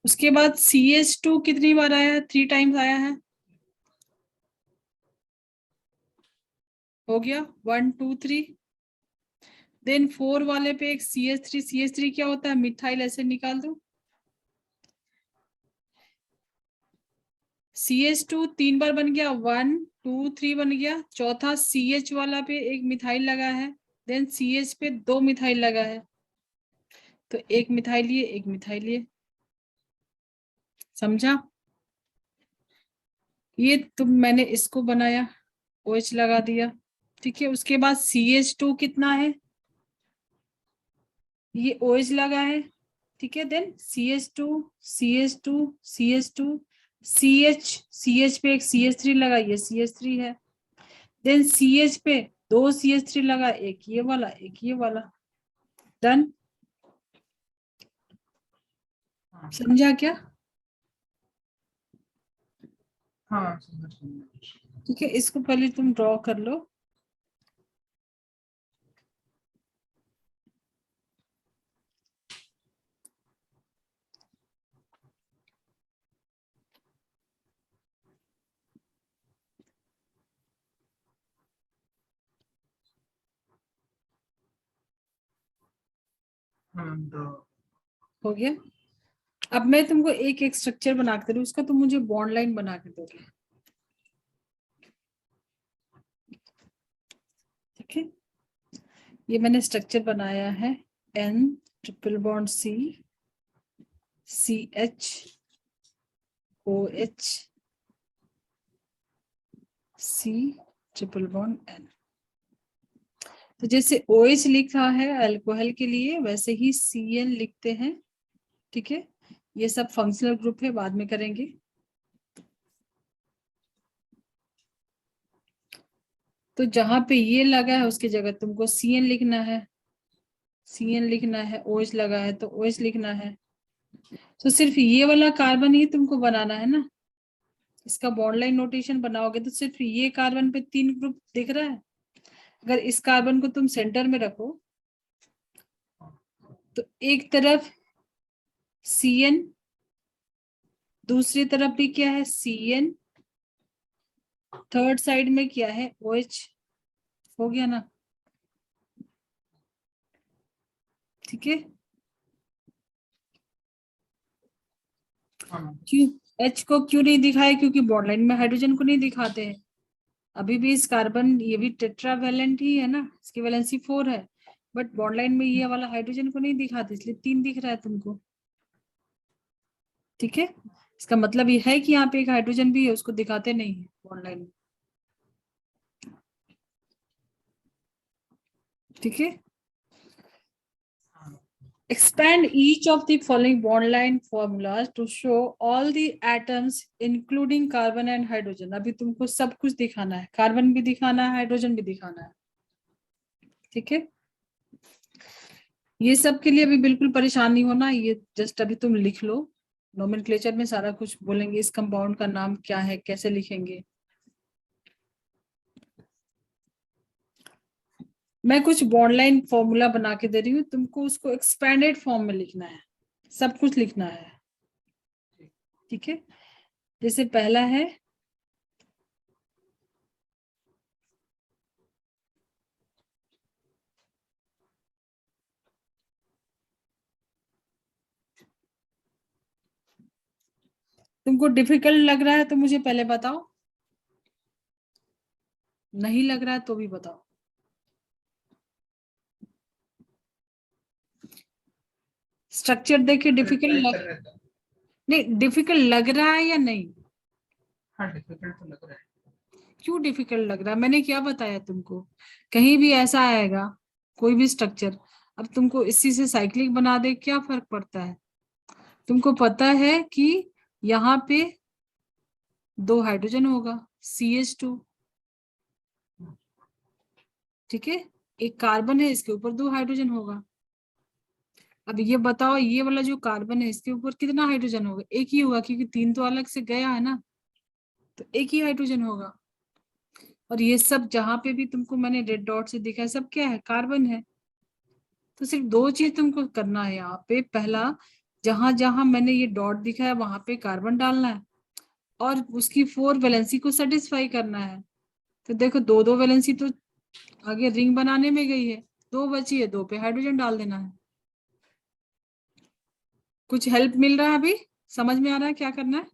उसके बाद CH2 कितनी बार आया है, 3 टाइम्स आया है, हो गया 1 2 3। देन 4 वाले पे एक CH3 क्या होता है, मिथाइल एसिड निकाल दो। CH2 3 बार बन गया, 1 2 3 बन गया। चौथा CH वाला पे एक मिथाइल लगा है, देन CH पे 2 मिथाइल लगा है, तो एक मिथाइल ये एक मिथाइल ये, समझा। ये तुम मैंने इसको बनाया, OH लगा दिया, ठीक है। उसके बाद CH2 कितना है, ये OH लगा है, ठीक है। Then CH2 CH2 CH2 CH पे एक CH3 लगा, ये CH3 है। देन CH पे 2 CH3 लगा, एक ये वाला एक ये वाला, डन। समझा क्या। हाँ समझ गया। ठीक है, इसको पहले तुम ड्रॉ कर लो। तो हो गया। अब मैं तुमको एक एक स्ट्रक्चर बना के दे रही हूँ, उसका तुम मुझे बॉन्ड लाइन बना के दोगे, ठीक है। ये मैंने स्ट्रक्चर बनाया है, N triple bond C CH OH C triple bond N। तो जैसे OH लिखा है अल्कोहल के लिए, वैसे ही CN लिखते हैं, ठीक है। ये सब फंक्शनल ग्रुप है, बाद में करेंगे। तो जहां पे ये लगा है उसकी जगह तुमको CN लिखना है, CN लिखना है। OH लगा है तो OH लिखना है। तो सिर्फ ये वाला कार्बन ही तुमको बनाना है ना, इसका बॉन्ड लाइन नोटेशन बनाओगे तो सिर्फ ये कार्बन पे 3 ग्रुप दिख रहा है। अगर इस कार्बन को तुम सेंटर में रखो तो एक तरफ CN, दूसरी तरफ भी क्या है CN, थर्ड साइड में क्या है OH, हो गया ना, ठीक है। क्यों H को क्यों नहीं दिखाया, क्योंकि बॉन्ड लाइन में हाइड्रोजन को नहीं दिखाते हैं। अभी भी इस कार्बन, ये भी टेट्रावैलेंट ही है ना, इसकी वैलेंसी 4 है, बट बॉन्ड लाइन में ये वाला हाइड्रोजन को नहीं दिखाते, इसलिए 3 दिख रहा है तुमको, ठीक है। इसका मतलब ये है कि यहाँ पे एक हाइड्रोजन भी है, उसको दिखाते नहीं है बॉन्ड लाइन में, ठीक है। Expand each of the following bond line formulas to show all the atoms including carbon and hydrogen। अभी तुमको सब कुछ दिखाना है, कार्बन भी दिखाना है, हाइड्रोजन भी दिखाना है, ठीक है। ये सब के लिए अभी बिल्कुल परेशान नहीं होना, ये जस्ट अभी तुम लिख लो। नोमेनक्लेचर में सारा कुछ बोलेंगे, इस कंपाउंड का नाम क्या है, कैसे लिखेंगे। मैं कुछ बॉन्ड लाइन फॉर्मूला बना के दे रही हूँ तुमको, उसको एक्सपेंडेड फॉर्म में लिखना है, सब कुछ लिखना है। ठीक है, जैसे पहला है तुमको डिफिकल्ट लग रहा है तो मुझे पहले बताओ, नहीं लग रहा है तो भी बताओ। स्ट्रक्चर देखे डिफिकल्ट ट्राई कर लग, रहा था। नहीं डिफिकल्ट लग रहा है या नहीं? हाँ डिफिकल्ट तो लग रहा है। क्यों डिफिकल्ट लग रहा है? मैंने क्या बताया तुमको? कहीं भी ऐसा आएगा कोई भी स्ट्रक्चर, अब तुमको इसी से साइक्लिक बना दे क्या फर्क पड़ता है? तुमको पता है कि यहाँ पे 2 हाइड्रोजन होगा, CH2। ठीक है, एक कार्बन है, इसके ऊपर 2 हाइड्रोजन होगा। अब ये बताओ, ये वाला जो कार्बन है इसके ऊपर कितना हाइड्रोजन होगा? एक ही होगा, क्योंकि 3 तो अलग से गया है ना, तो एक ही हाइड्रोजन होगा। और ये सब जहां पे भी तुमको मैंने रेड डॉट से दिखा है, सब क्या है? कार्बन है। तो सिर्फ 2 चीज तुमको करना है यहाँ पे। पहला, जहां जहां मैंने ये डॉट दिखा है वहां पे कार्बन डालना है, और उसकी 4 वैलेंसी को सेटिस्फाई करना है। तो देखो, 2 वैलेंसी तो आगे रिंग बनाने में गई है, 2 बची है, 2 पे हाइड्रोजन डाल देना है। कुछ हेल्प मिल रहा है अभी? समझ में आ रहा है क्या करना है?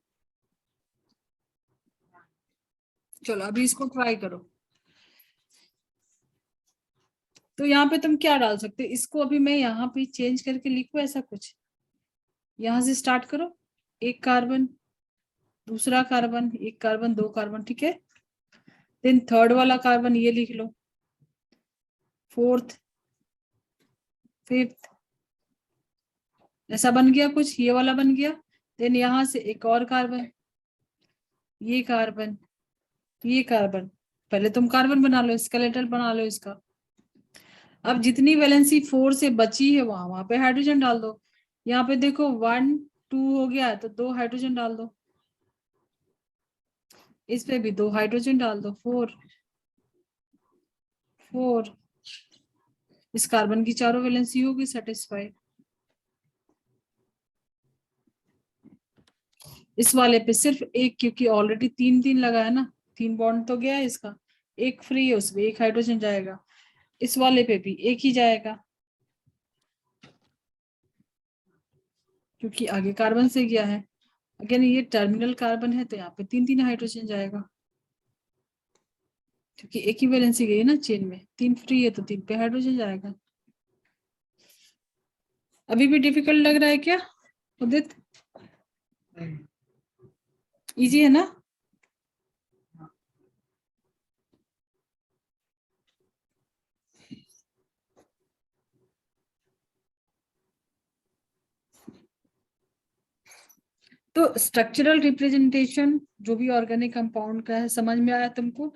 चलो अभी इसको ट्राई करो। तो यहाँ पे तुम क्या डाल सकते हो, इसको अभी मैं यहाँ पे चेंज करके लिखूं ऐसा कुछ? यहाँ से स्टार्ट करो, एक कार्बन, दूसरा कार्बन, एक कार्बन, 2 कार्बन, ठीक है। देन थर्ड वाला कार्बन ये लिख लो, फोर्थ, फिफ्थ, ऐसा बन गया कुछ, ये वाला बन गया। देन यहाँ से एक और कार्बन, ये कार्बन, ये कार्बन। पहले तुम कार्बन बना लो, स्केलेटल बना लो इसका। अब जितनी वैलेंसी 4 से बची है वहां वहां पे हाइड्रोजन डाल दो। यहाँ पे देखो 1 2 हो गया है, तो 2 हाइड्रोजन डाल दो। इस पे भी 2 हाइड्रोजन डाल दो, 4 4। इस कार्बन की चारों वैलेंसी होगी सेटिस्फाई। इस वाले पे सिर्फ एक, क्योंकि ऑलरेडी 3 3 लगा है ना, 3 बॉन्ड तो गया है इसका, एक फ्री है, उसमें एक हाइड्रोजन जाएगा। इस वाले पे भी एक ही जाएगा, क्योंकि आगे कार्बन से गया है। अगेन ये टर्मिनल कार्बन है, तो यहाँ पे 3 3 हाइड्रोजन जाएगा, क्योंकि एक ही वैलेंसी गई है ना चेन में, 3 फ्री है तो 3 पे हाइड्रोजन जाएगा। अभी भी डिफिकल्ट लग रहा है क्या उदित? नहीं। इजी है ना? हाँ। तो स्ट्रक्चरल रिप्रेजेंटेशन जो भी ऑर्गेनिक कंपाउंड का है समझ में आया तुमको?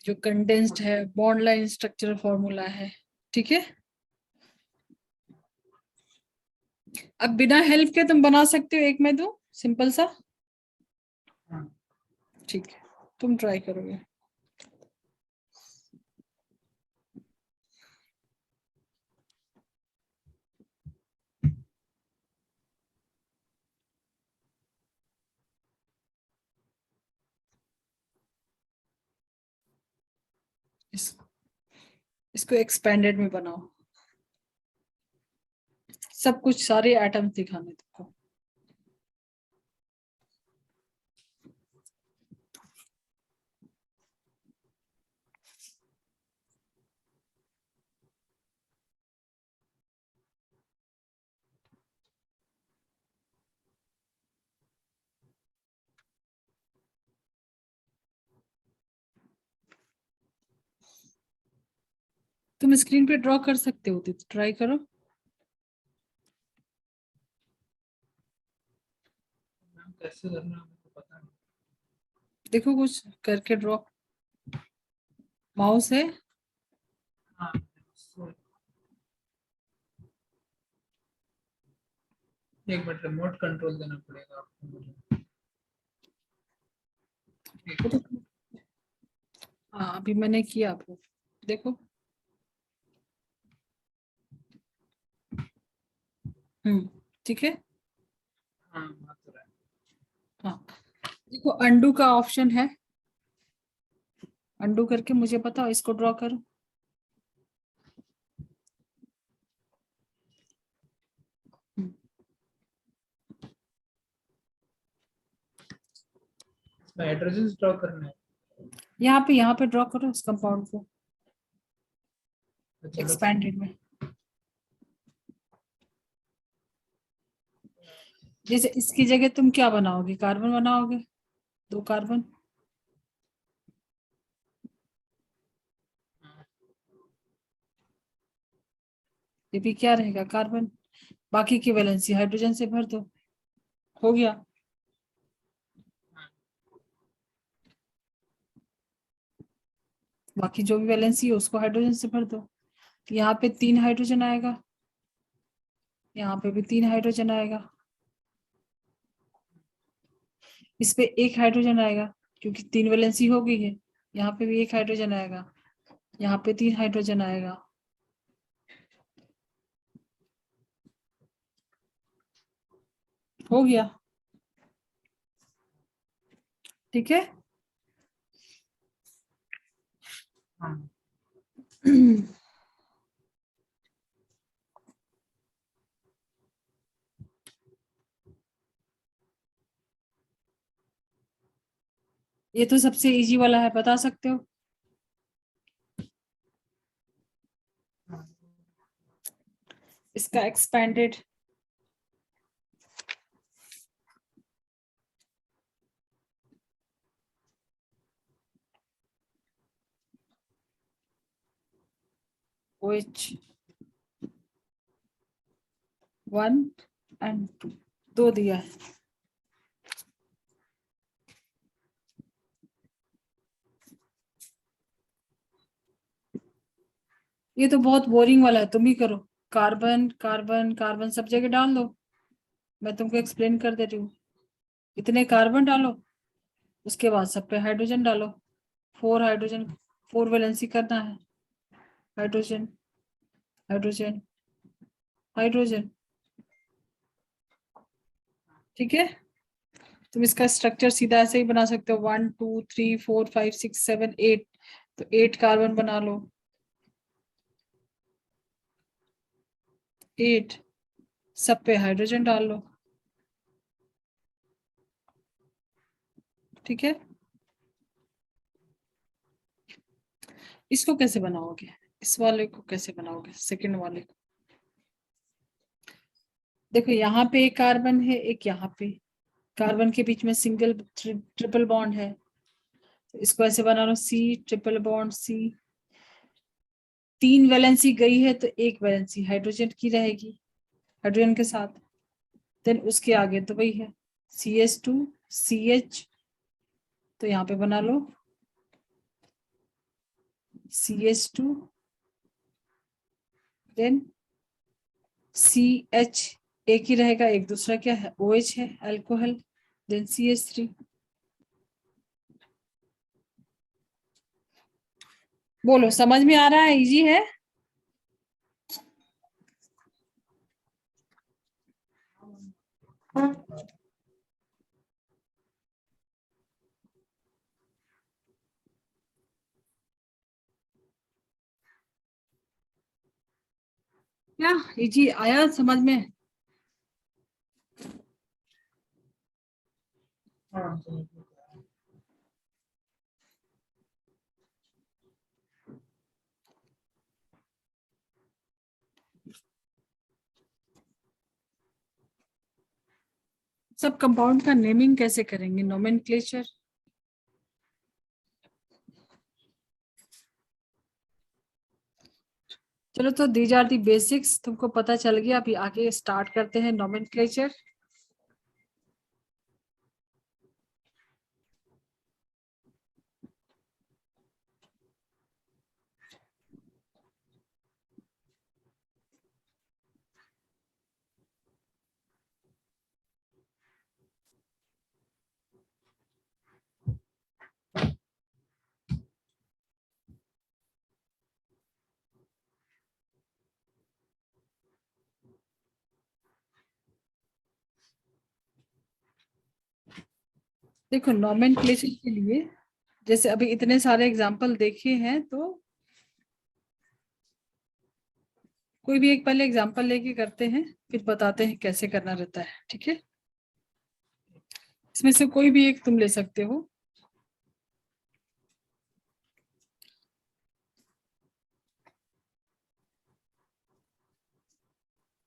जो कंडेंस्ड है, बॉन्ड लाइन स्ट्रक्चरल फॉर्मूला है, ठीक है। अब बिना हेल्प के तुम बना सकते हो, एक मैं दो सिंपल सा। हाँ। ठीक है, तुम ट्राई करोगे। इस, इसको एक्सपेंडेड में बनाओ, सब कुछ सारे एटम्स दिखाने तुमको। तुम स्क्रीन पे ड्रॉ कर सकते हो तो ट्राई करो। मैम कैसे करना है मुझे पता नहीं। देखो कुछ करके ड्रॉ, माउस है? हाँ। so, एक मिनट, रिमोट कंट्रोल देना पड़ेगा आपको मुझे। वो तो हाँ अभी मैंने किया आपको, देखो। ठीक है। हाँ आ तो रहा है। हाँ देखो अंडू का ऑप्शन है, अंडू करके मुझे बताओ, इसको ड्रॉ करो। हम्म, इसमें हाइड्रोजन ड्रॉ करना है। यहाँ पे ड्रॉ करो इस कंपाउंड को तो चलो एक्सपैंडेड में। जैसे इसकी जगह तुम क्या बनाओगे, कार्बन बनाओगे, 2 कार्बन। ये भी क्या रहेगा, कार्बन। बाकी की वैलेंसी हाइड्रोजन से भर दो, हो गया। बाकी जो भी वैलेंसी है उसको हाइड्रोजन से भर दो। तो यहाँ पे 3 हाइड्रोजन आएगा, यहाँ पे भी 3 हाइड्रोजन आएगा, इस पे 1 हाइड्रोजन आएगा क्योंकि 3 वैलेंसी हो गई है। यहाँ पे भी 1 हाइड्रोजन आएगा, यहाँ पे 3 हाइड्रोजन आएगा। हो गया, ठीक है। हाँ ये तो सबसे इजी वाला है, बता सकते हो। हाँ। इसका एक्सपैंडेड OH 1 एंड 2, 2 दिया है। ये तो बहुत बोरिंग वाला है, तुम ही करो। कार्बन कार्बन कार्बन सब जगह डाल दो, मैं तुमको एक्सप्लेन कर दे रही हूँ। इतने कार्बन डालो, उसके बाद सब पे हाइड्रोजन डालो। 4 हाइड्रोजन, 4 वैलेंसी करना है। हाइड्रोजन हाइड्रोजन हाइड्रोजन, ठीक है। तुम इसका स्ट्रक्चर सीधा ऐसे ही बना सकते हो, 1 2 3 4 5 6 7 8, तो 8 कार्बन बना लो, 8 सब पे हाइड्रोजन डाल लो, ठीक है। इसको कैसे बनाओगे, इस वाले को कैसे बनाओगे, सेकंड वाले को। देखो यहाँ पे एक कार्बन है, एक यहाँ पे, कार्बन के बीच में सिंगल ट्रिपल बॉन्ड है, तो इसको ऐसे बना लो, C triple bond C। 3 valency गई है तो 1 वैलेंसी हाइड्रोजन की रहेगी, हाइड्रोजन के साथ। देन उसके आगे तो वही है, CH2 CH, तो यहाँ पे बना लो CH2, देन CH, एक ही रहेगा, एक दूसरा क्या है, OH है, अल्कोहल, देन CH3। बोलो समझ में आ रहा है, इजी है। क्या इजी आया समझ में। हाँ समझ गया। सब कंपाउंड का नेमिंग कैसे करेंगे, नोमेनक्लेचर। चलो तो दीज आर दी बेसिक्स, तुमको पता चल गया। अभी आगे स्टार्ट करते हैं नोमेनक्लेचर। देखो नॉमेनक्लेचर के लिए जैसे अभी इतने सारे एग्जांपल देखे हैं, तो कोई भी एक पहले एग्जांपल लेके करते हैं, फिर बताते हैं कैसे करना रहता है, ठीक है। इसमें से कोई भी एक तुम ले सकते हो।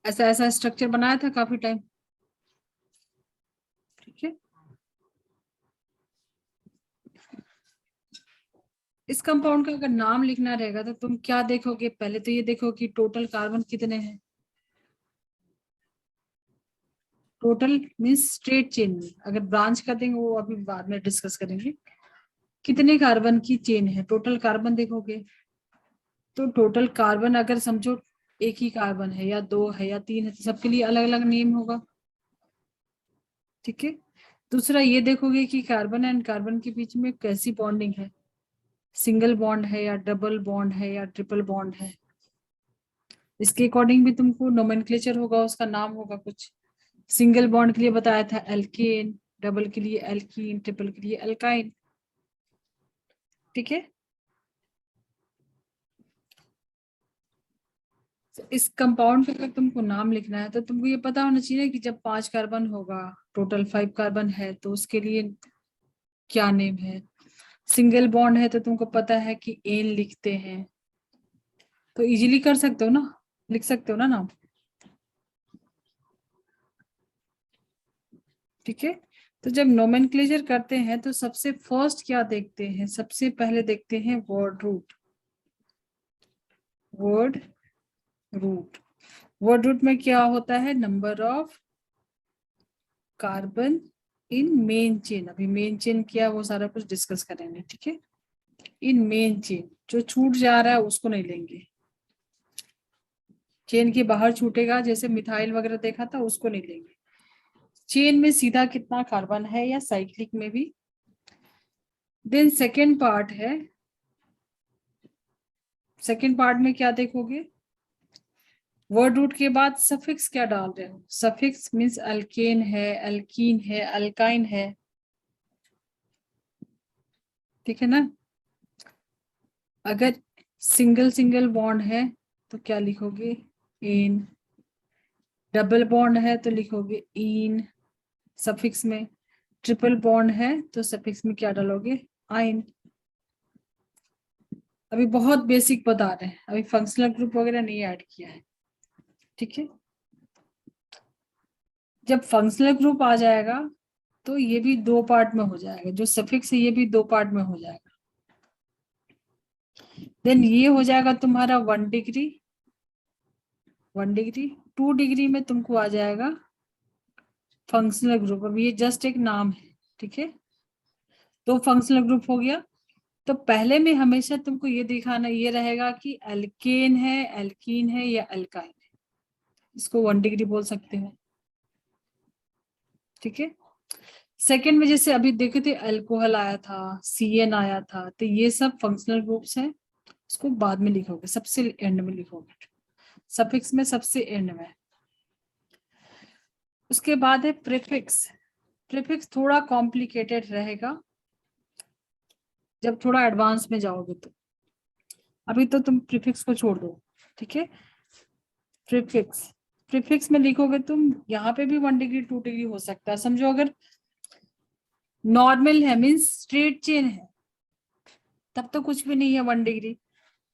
ऐसा ऐसा स्ट्रक्चर बनाया था काफी टाइम, ठीक है। इस कंपाउंड का अगर नाम लिखना रहेगा तो तुम क्या देखोगे, पहले तो ये देखो कि टोटल कार्बन कितने हैं। टोटल मीन्स स्ट्रेट चेन में, अगर ब्रांच कर देंगे वो अभी बाद में डिस्कस करेंगे। कितने कार्बन की चेन है, टोटल कार्बन देखोगे। तो टोटल कार्बन अगर समझो एक ही कार्बन है या दो है या तीन है, तो सबके लिए अलग अलग नेम होगा, ठीक है। दूसरा ये देखोगे कि कार्बन एंड कार्बन के बीच में कैसी बॉन्डिंग है, सिंगल बॉन्ड है या डबल बॉन्ड है या ट्रिपल बॉन्ड है। इसके अकॉर्डिंग भी तुमको नोमेनक्लेचर होगा, उसका नाम होगा कुछ। सिंगल बॉन्ड के लिए बताया था एल्केन, डबल के लिए एल्कीन, ट्रिपल के लिए एल्काइन, ठीक है। तो इस कंपाउंड का अगर तुमको नाम लिखना है तो तुमको ये पता होना चाहिए कि जब 5 कार्बन होगा, टोटल 5 कार्बन है, तो उसके लिए क्या नेम है। सिंगल बॉन्ड है तो तुमको पता है कि एन लिखते हैं, तो इजीली कर सकते हो ना, लिख सकते हो ना नाम, ठीक है। तो जब नोमेनक्लेचर करते हैं तो सबसे फर्स्ट क्या देखते हैं, सबसे पहले देखते हैं word root. Word root, word root में क्या होता है, number of carbon in main chain. अभी मेन चेन क्या वो सारा कुछ डिस्कस करेंगे, ठीक है। इन मेन चेन, जो छूट जा रहा है उसको नहीं लेंगे, चेन के बाहर छूटेगा जैसे मिथाइल वगैरह देखा था उसको नहीं लेंगे। चेन में सीधा कितना कार्बन है या साइक्लिक में भी। देन सेकेंड पार्ट है, सेकेंड पार्ट में क्या देखोगे, वर्ड रूट के बाद सफिक्स क्या डाल रहे हो। सफिक्स मीन्स अल्केन है, अल्कीन है, अल्काइन है, ठीक है ना। अगर सिंगल सिंगल बॉन्ड है तो क्या लिखोगे, इन। डबल बॉन्ड है तो लिखोगे इन सफिक्स में। ट्रिपल बॉन्ड है तो सफिक्स में क्या डालोगे, आइन। अभी बहुत बेसिक बता रहे हैं, अभी फंक्शनल ग्रुप वगैरह नहीं ऐड किया है, ठीक है। जब फंक्शनल ग्रुप आ जाएगा तो ये भी दो पार्ट में हो जाएगा, जो सफिक्स है ये भी दो पार्ट में हो जाएगा। देन ये हो जाएगा तुम्हारा 1 डिग्री, 1 डिग्री। 2 डिग्री में तुमको आ जाएगा फंक्शनल ग्रुप। अब ये जस्ट एक नाम है, ठीक है। तो फंक्शनल ग्रुप हो गया। तो पहले में हमेशा तुमको ये दिखाना ये रहेगा कि एल्केन है, एल्कीन है या एल्काइन है, इसको 1 डिग्री बोल सकते हैं, ठीक है। सेकेंड में जैसे अभी देखे थे अल्कोहल आया था, CN आया था, तो ये सब फंक्शनल ग्रुप्स हैं, इसको बाद में लिखोगे, सबसे एंड में लिखोगे, सफिक्स में सबसे एंड में। उसके बाद है प्रीफिक्स। प्रीफिक्स थोड़ा कॉम्प्लिकेटेड रहेगा जब थोड़ा एडवांस में जाओगे तो, अभी तो तुम प्रीफिक्स को छोड़ दो, ठीक है। प्रीफिक्स, प्रीफिक्स में लिखोगे तुम, यहाँ पे भी 1 डिग्री 2 डिग्री हो सकता है। समझो अगर नॉर्मल है मीन्स स्ट्रेट चेन है तब तो कुछ भी नहीं है 1 डिग्री।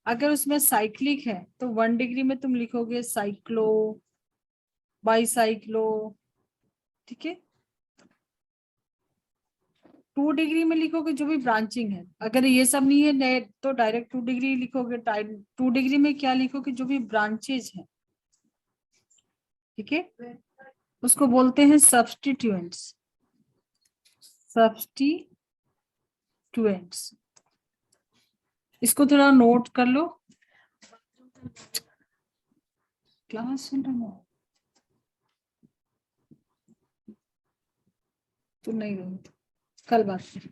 अगर उसमें साइक्लिक है तो 1 डिग्री में तुम लिखोगे साइक्लो, बाईसाइक्लो, ठीक है। 2 डिग्री में लिखोगे जो भी ब्रांचिंग है, अगर ये सब नहीं है तो डायरेक्ट 2 डिग्री लिखोगे। 2 डिग्री में क्या लिखोगे, जो भी ब्रांचेज है, ठीक है, उसको बोलते हैं सब्स्टिट्यूएंट्स। सब्स्टिट्यूएंट्स, इसको थोड़ा नोट कर लो। क्लास सेंटर में तो नहीं रही तो कल बात करें।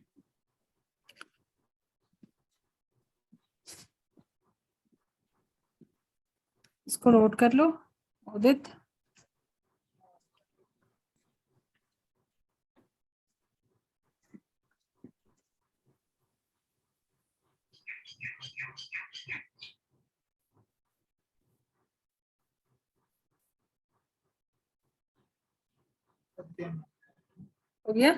इसको नोट कर लो उदित। हो गया?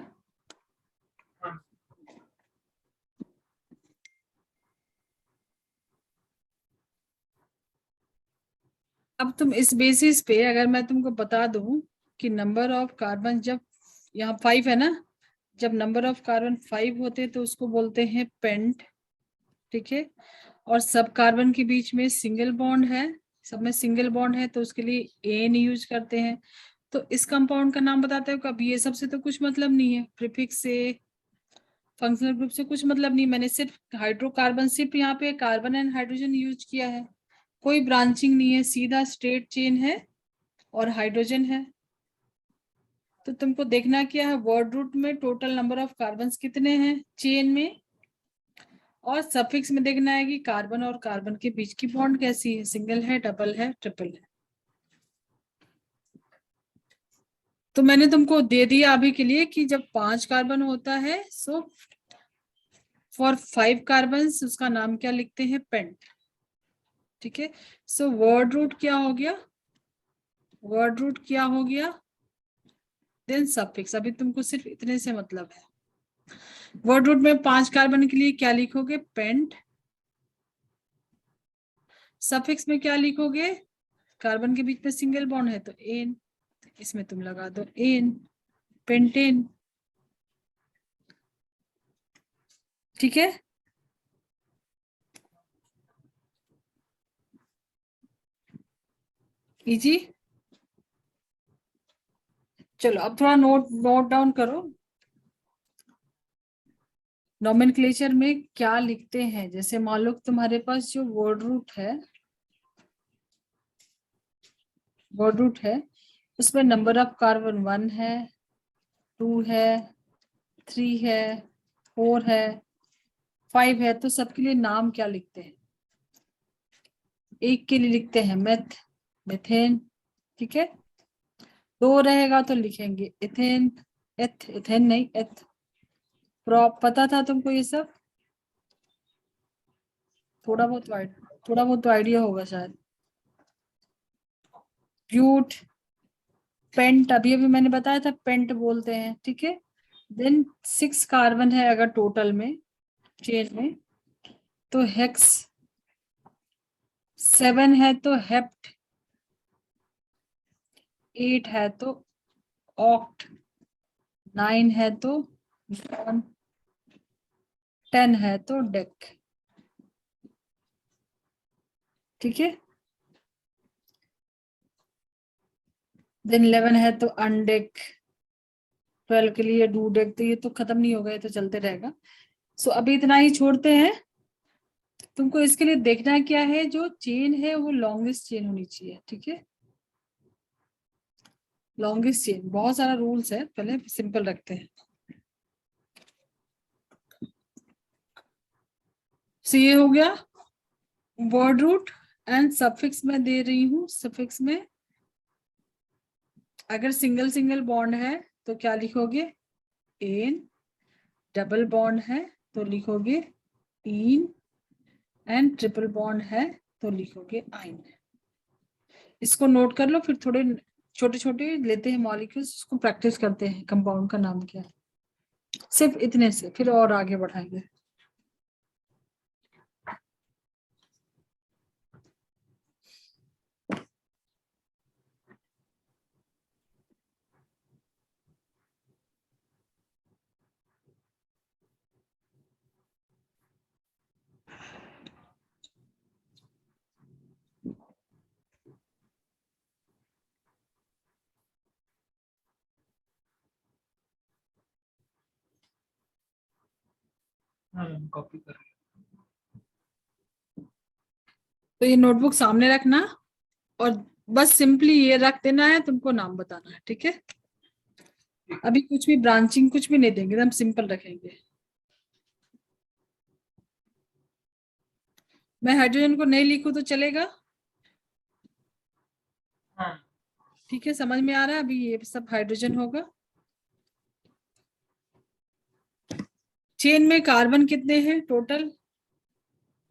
अब तुम इस बेसिस पे अगर मैं तुमको बता दूं कि नंबर ऑफ कार्बन, जब यहाँ 5 है ना, जब नंबर ऑफ कार्बन 5 होते हैं तो उसको बोलते हैं पेंट, ठीक है। और सब कार्बन के बीच में सिंगल बॉन्ड है, सब में सिंगल बॉन्ड है तो उसके लिए एन यूज करते हैं। तो इस कंपाउंड का नाम बताते हो कब? ये सबसे तो कुछ मतलब नहीं है, प्रीफिक्स से, फंक्शनल ग्रुप से कुछ मतलब नहीं, मैंने सिर्फ हाइड्रोकार्बन, सिर्फ यहाँ पे कार्बन एंड हाइड्रोजन यूज किया है, कोई ब्रांचिंग नहीं है, सीधा स्ट्रेट चेन है और हाइड्रोजन है। तो तुमको देखना क्या है, वर्ड रूट में टोटल नंबर ऑफ कार्बन कितने हैं चेन में, और सफिक्स में देखना है कि कार्बन और कार्बन के बीच की बॉन्ड कैसी है, सिंगल है, डबल है, ट्रिपल है। तो मैंने तुमको दे दिया अभी के लिए कि जब 5 कार्बन होता है, सो फॉर 5 कार्बन उसका नाम क्या लिखते हैं? पेंट, ठीक है। सो वर्ड रूट क्या हो गया? वर्ड रूट क्या हो गया? Then suffix. अभी तुमको सिर्फ इतने से मतलब है। वर्ड रूट में 5 कार्बन के लिए क्या लिखोगे? पेंट। सफिक्स में क्या लिखोगे? कार्बन के बीच में सिंगल बॉन्ड है तो एन, इसमें तुम लगा दो एन, पेंटेन, ठीक है। इजी। चलो अब थोड़ा नोट नोट डाउन करो, नोमेनक्लेचर में क्या लिखते हैं। जैसे मान लो तुम्हारे पास जो वर्ड रूट है, वर्ड रूट है उसमें नंबर ऑफ कार्बन 1 है, 2 है, 3 है, 4 है, 5 है, तो सबके लिए नाम क्या लिखते हैं? एक के लिए लिखते हैं मेथ, मेथेन, ठीक है। 2 रहेगा तो लिखेंगे इथेन, एथ, इथेन नहीं एथ। प्रॉप पता था तुमको ये सब? थोड़ा बहुत तो आइडिया होगा शायद। ब्यूट, पेंट, अभी अभी मैंने बताया था पेंट बोलते हैं, ठीक है। देन 6 कार्बन है अगर टोटल में चेन में, तो हेक्स। 7 है तो हेप्ट, 8 है तो ऑक्ट, 9 है तो 10 है तो डेक, ठीक है। देन 11 है तो अनडेक, 12 के लिए डू डेक। तो ये तो खत्म नहीं होगा, ये तो चलते रहेगा। सो अभी इतना ही छोड़ते हैं। तुमको इसके लिए देखना क्या है, जो चेन है वो लॉन्गेस्ट चेन होनी चाहिए, ठीक है। लॉन्गेस्ट चेन, बहुत सारा रूल्स है, पहले सिंपल रखते हैं। सो ये हो गया वर्ड रूट। एंड सफिक्स में दे रही हूँ, सफिक्स में अगर सिंगल सिंगल बॉन्ड है तो क्या लिखोगे? एन। डबल बॉन्ड है तो लिखोगे इन, एंड ट्रिपल बॉन्ड है तो लिखोगे आइन। इसको नोट कर लो, फिर थोड़े छोटे छोटे लेते हैं मॉलिक्यूल्स, उसको प्रैक्टिस करते हैं कंपाउंड का नाम क्या है, सिर्फ इतने से, फिर और आगे बढ़ाएंगे। हाँ कॉपी कर। तो ये नोटबुक सामने रखना और बस सिंपली ये रख देना है, तुमको नाम बताना है, ठीक है। अभी कुछ भी ब्रांचिंग कुछ भी नहीं देंगे, एकदम सिंपल रखेंगे। मैं हाइड्रोजन को नहीं लिखूं तो चलेगा? हाँ ठीक है, समझ में आ रहा है? अभी ये सब हाइड्रोजन होगा। चेन में कार्बन कितने हैं टोटल?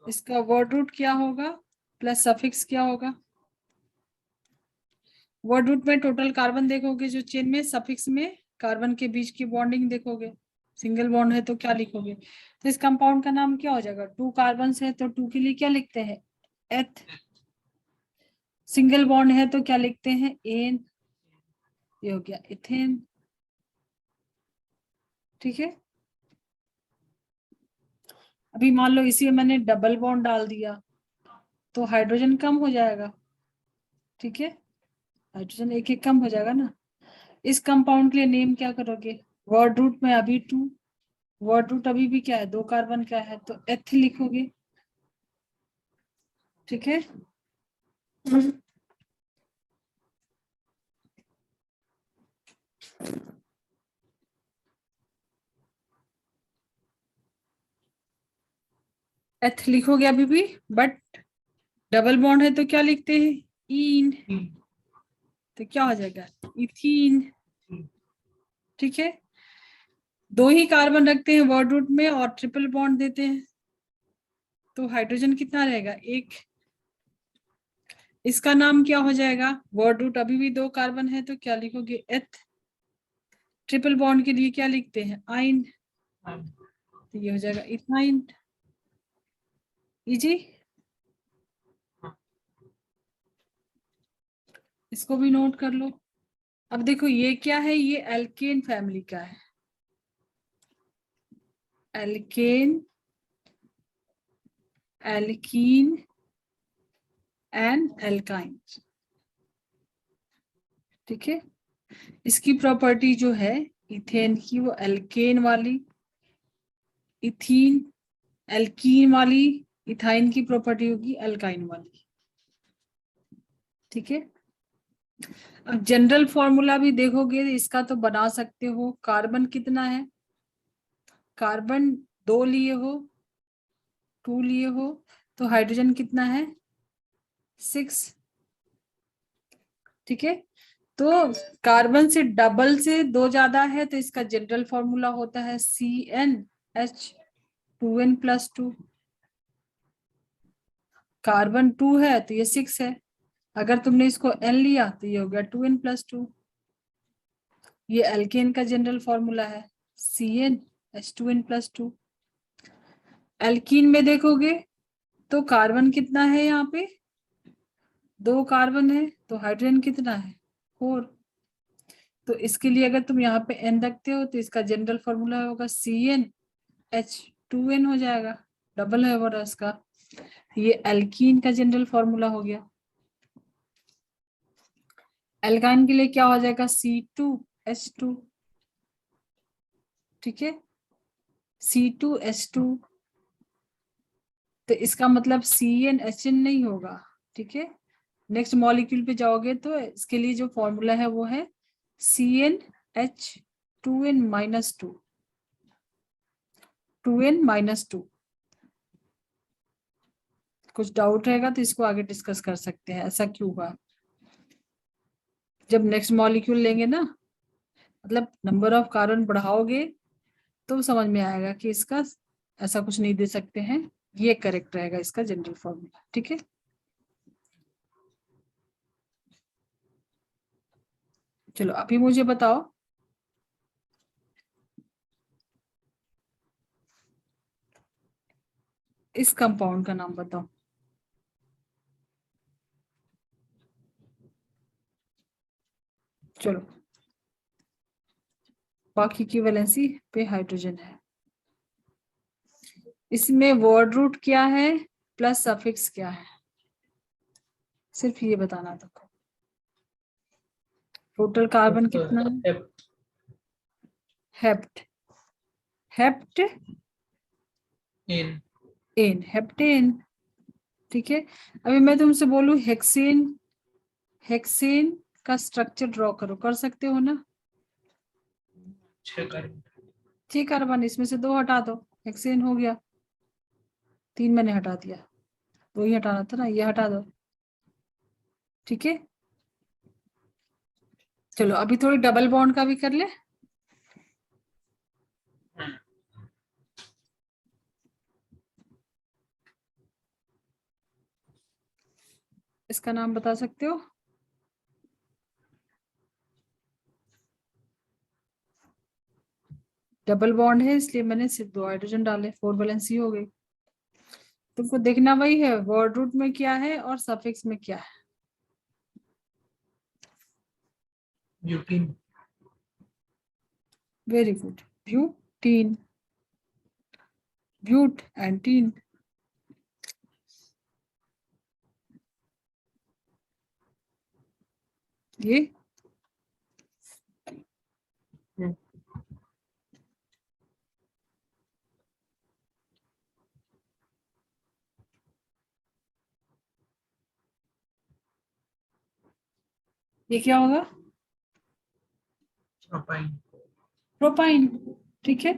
इसका वर्ड रूट क्या होगा प्लस सफिक्स क्या होगा? वर्ड रूट में टोटल कार्बन देखोगे जो चेन में, सफिक्स में कार्बन के बीच की बॉन्डिंग देखोगे, सिंगल बॉन्ड है तो क्या लिखोगे? तो इस कंपाउंड का नाम क्या हो जाएगा? 2 कार्बन है तो 2 के लिए क्या लिखते हैं? एथ। सिंगल बॉन्ड है तो क्या लिखते हैं? एन। ये हो गया इथेन। ठीक है, अभी मान लो इसी में मैंने डबल बॉन्ड डाल दिया तो हाइड्रोजन कम हो जाएगा। ठीक है, हाइड्रोजन एक एक कम हो जाएगा ना। इस कंपाउंड के लिए नेम क्या करोगे? वर्ड रूट में अभी 2, वर्ड रूट अभी भी क्या है? 2 कार्बन का है तो एथ लिखोगे। ठीक है, एथ लिखोगे अभी भी, बट डबल बॉन्ड है तो क्या लिखते हैं? इन। तो क्या हो जाएगा? इथीन। ठीक है, 2 ही कार्बन रखते हैं वर्ड रूट में और ट्रिपल बॉन्ड देते हैं तो हाइड्रोजन कितना रहेगा? 1। इसका नाम क्या हो जाएगा? वर्ड रूट अभी भी 2 कार्बन है तो क्या लिखोगे? एथ। ट्रिपल बॉन्ड के लिए क्या लिखते हैं? आइन। तो ये हो जाएगा इथाइन। इजी, इसको भी नोट कर लो। अब देखो ये क्या है? ये एल्केन फैमिली का है, एल्केन, एल्कीन एंड एल्काइन। ठीक है, इसकी प्रॉपर्टी जो है इथेन की वो एल्केन वाली, इथीन एल्कीन वाली, इथाइन की प्रॉपर्टी होगी एल्काइन वाली। ठीक है, अब जनरल फॉर्मूला भी देखोगे इसका तो बना सकते हो। कार्बन कितना है? कार्बन 2 लिए हो, 2 लिए हो तो हाइड्रोजन कितना है? 6। ठीक है, तो कार्बन से डबल से 2 ज्यादा है तो इसका जनरल फॉर्मूला होता है CnH2n+2। कार्बन 2 है तो ये 6 है, अगर तुमने इसको N लिया तो ये हो गया 2n+2। ये एल्केन का जनरल फॉर्मूला है CnH2n+2। एल्कीन में देखोगे तो कार्बन कितना है? यहाँ पे 2 कार्बन है तो हाइड्रोजन कितना है? 4। तो इसके लिए अगर तुम यहाँ पे N रखते हो तो इसका जनरल फॉर्मूला होगा CnH2n हो जाएगा, डबल है वो इसका। ये एल्कीन का जनरल फॉर्मूला हो गया। एल्काइन के लिए क्या हो जाएगा? C2H2। ठीक है, C2H2, तो इसका मतलब CnHn नहीं होगा। ठीक है, नेक्स्ट मॉलिक्यूल पे जाओगे तो इसके लिए जो फॉर्मूला है वो है CnH2n-2, 2n-2। कुछ डाउट रहेगा तो इसको आगे डिस्कस कर सकते हैं, ऐसा क्यों हुआ। जब नेक्स्ट मॉलिक्यूल लेंगे ना, मतलब नंबर ऑफ कार्बन बढ़ाओगे तो समझ में आएगा कि इसका ऐसा कुछ नहीं दे सकते हैं, ये करेक्ट रहेगा इसका जनरल फॉर्मूला। ठीक है, चलो अभी मुझे बताओ इस कंपाउंड का नाम बताओ। चलो, बाकी की वैलेंसी पे हाइड्रोजन है। इसमें वर्ड रूट क्या है प्लस सफिक्स क्या है? सिर्फ ये बताना था। टोटल कार्बन कितना है? Hept, hept ane. Ane, heptane. ठीक है, अभी मैं तुमसे बोलूं हेक्सेन, हेक्सेन का स्ट्रक्चर ड्रॉ करो, कर सकते हो ना? 6 कार्बन। 6 कार्बन, इसमें से 2 हटा दो, हेक्सेन हो गया। 3 मैंने हटा दिया, 2 ही हटाना था ना, ये हटा दो। ठीक है, चलो अभी थोड़ी डबल बॉन्ड का भी कर ले। इसका नाम बता सकते हो? डबल बॉन्ड है इसलिए मैंने सिर्फ 2 हाइड्रोजन डाले, 4 वैलेंसी हो गई। तुमको देखना वही है, वर्ड रूट में क्या है और सफिक्स में क्या है। Butene. Very good, butene, but and teen. ये ये क्या होगा? प्रोपाइन। प्रोपाइन। ठीक है,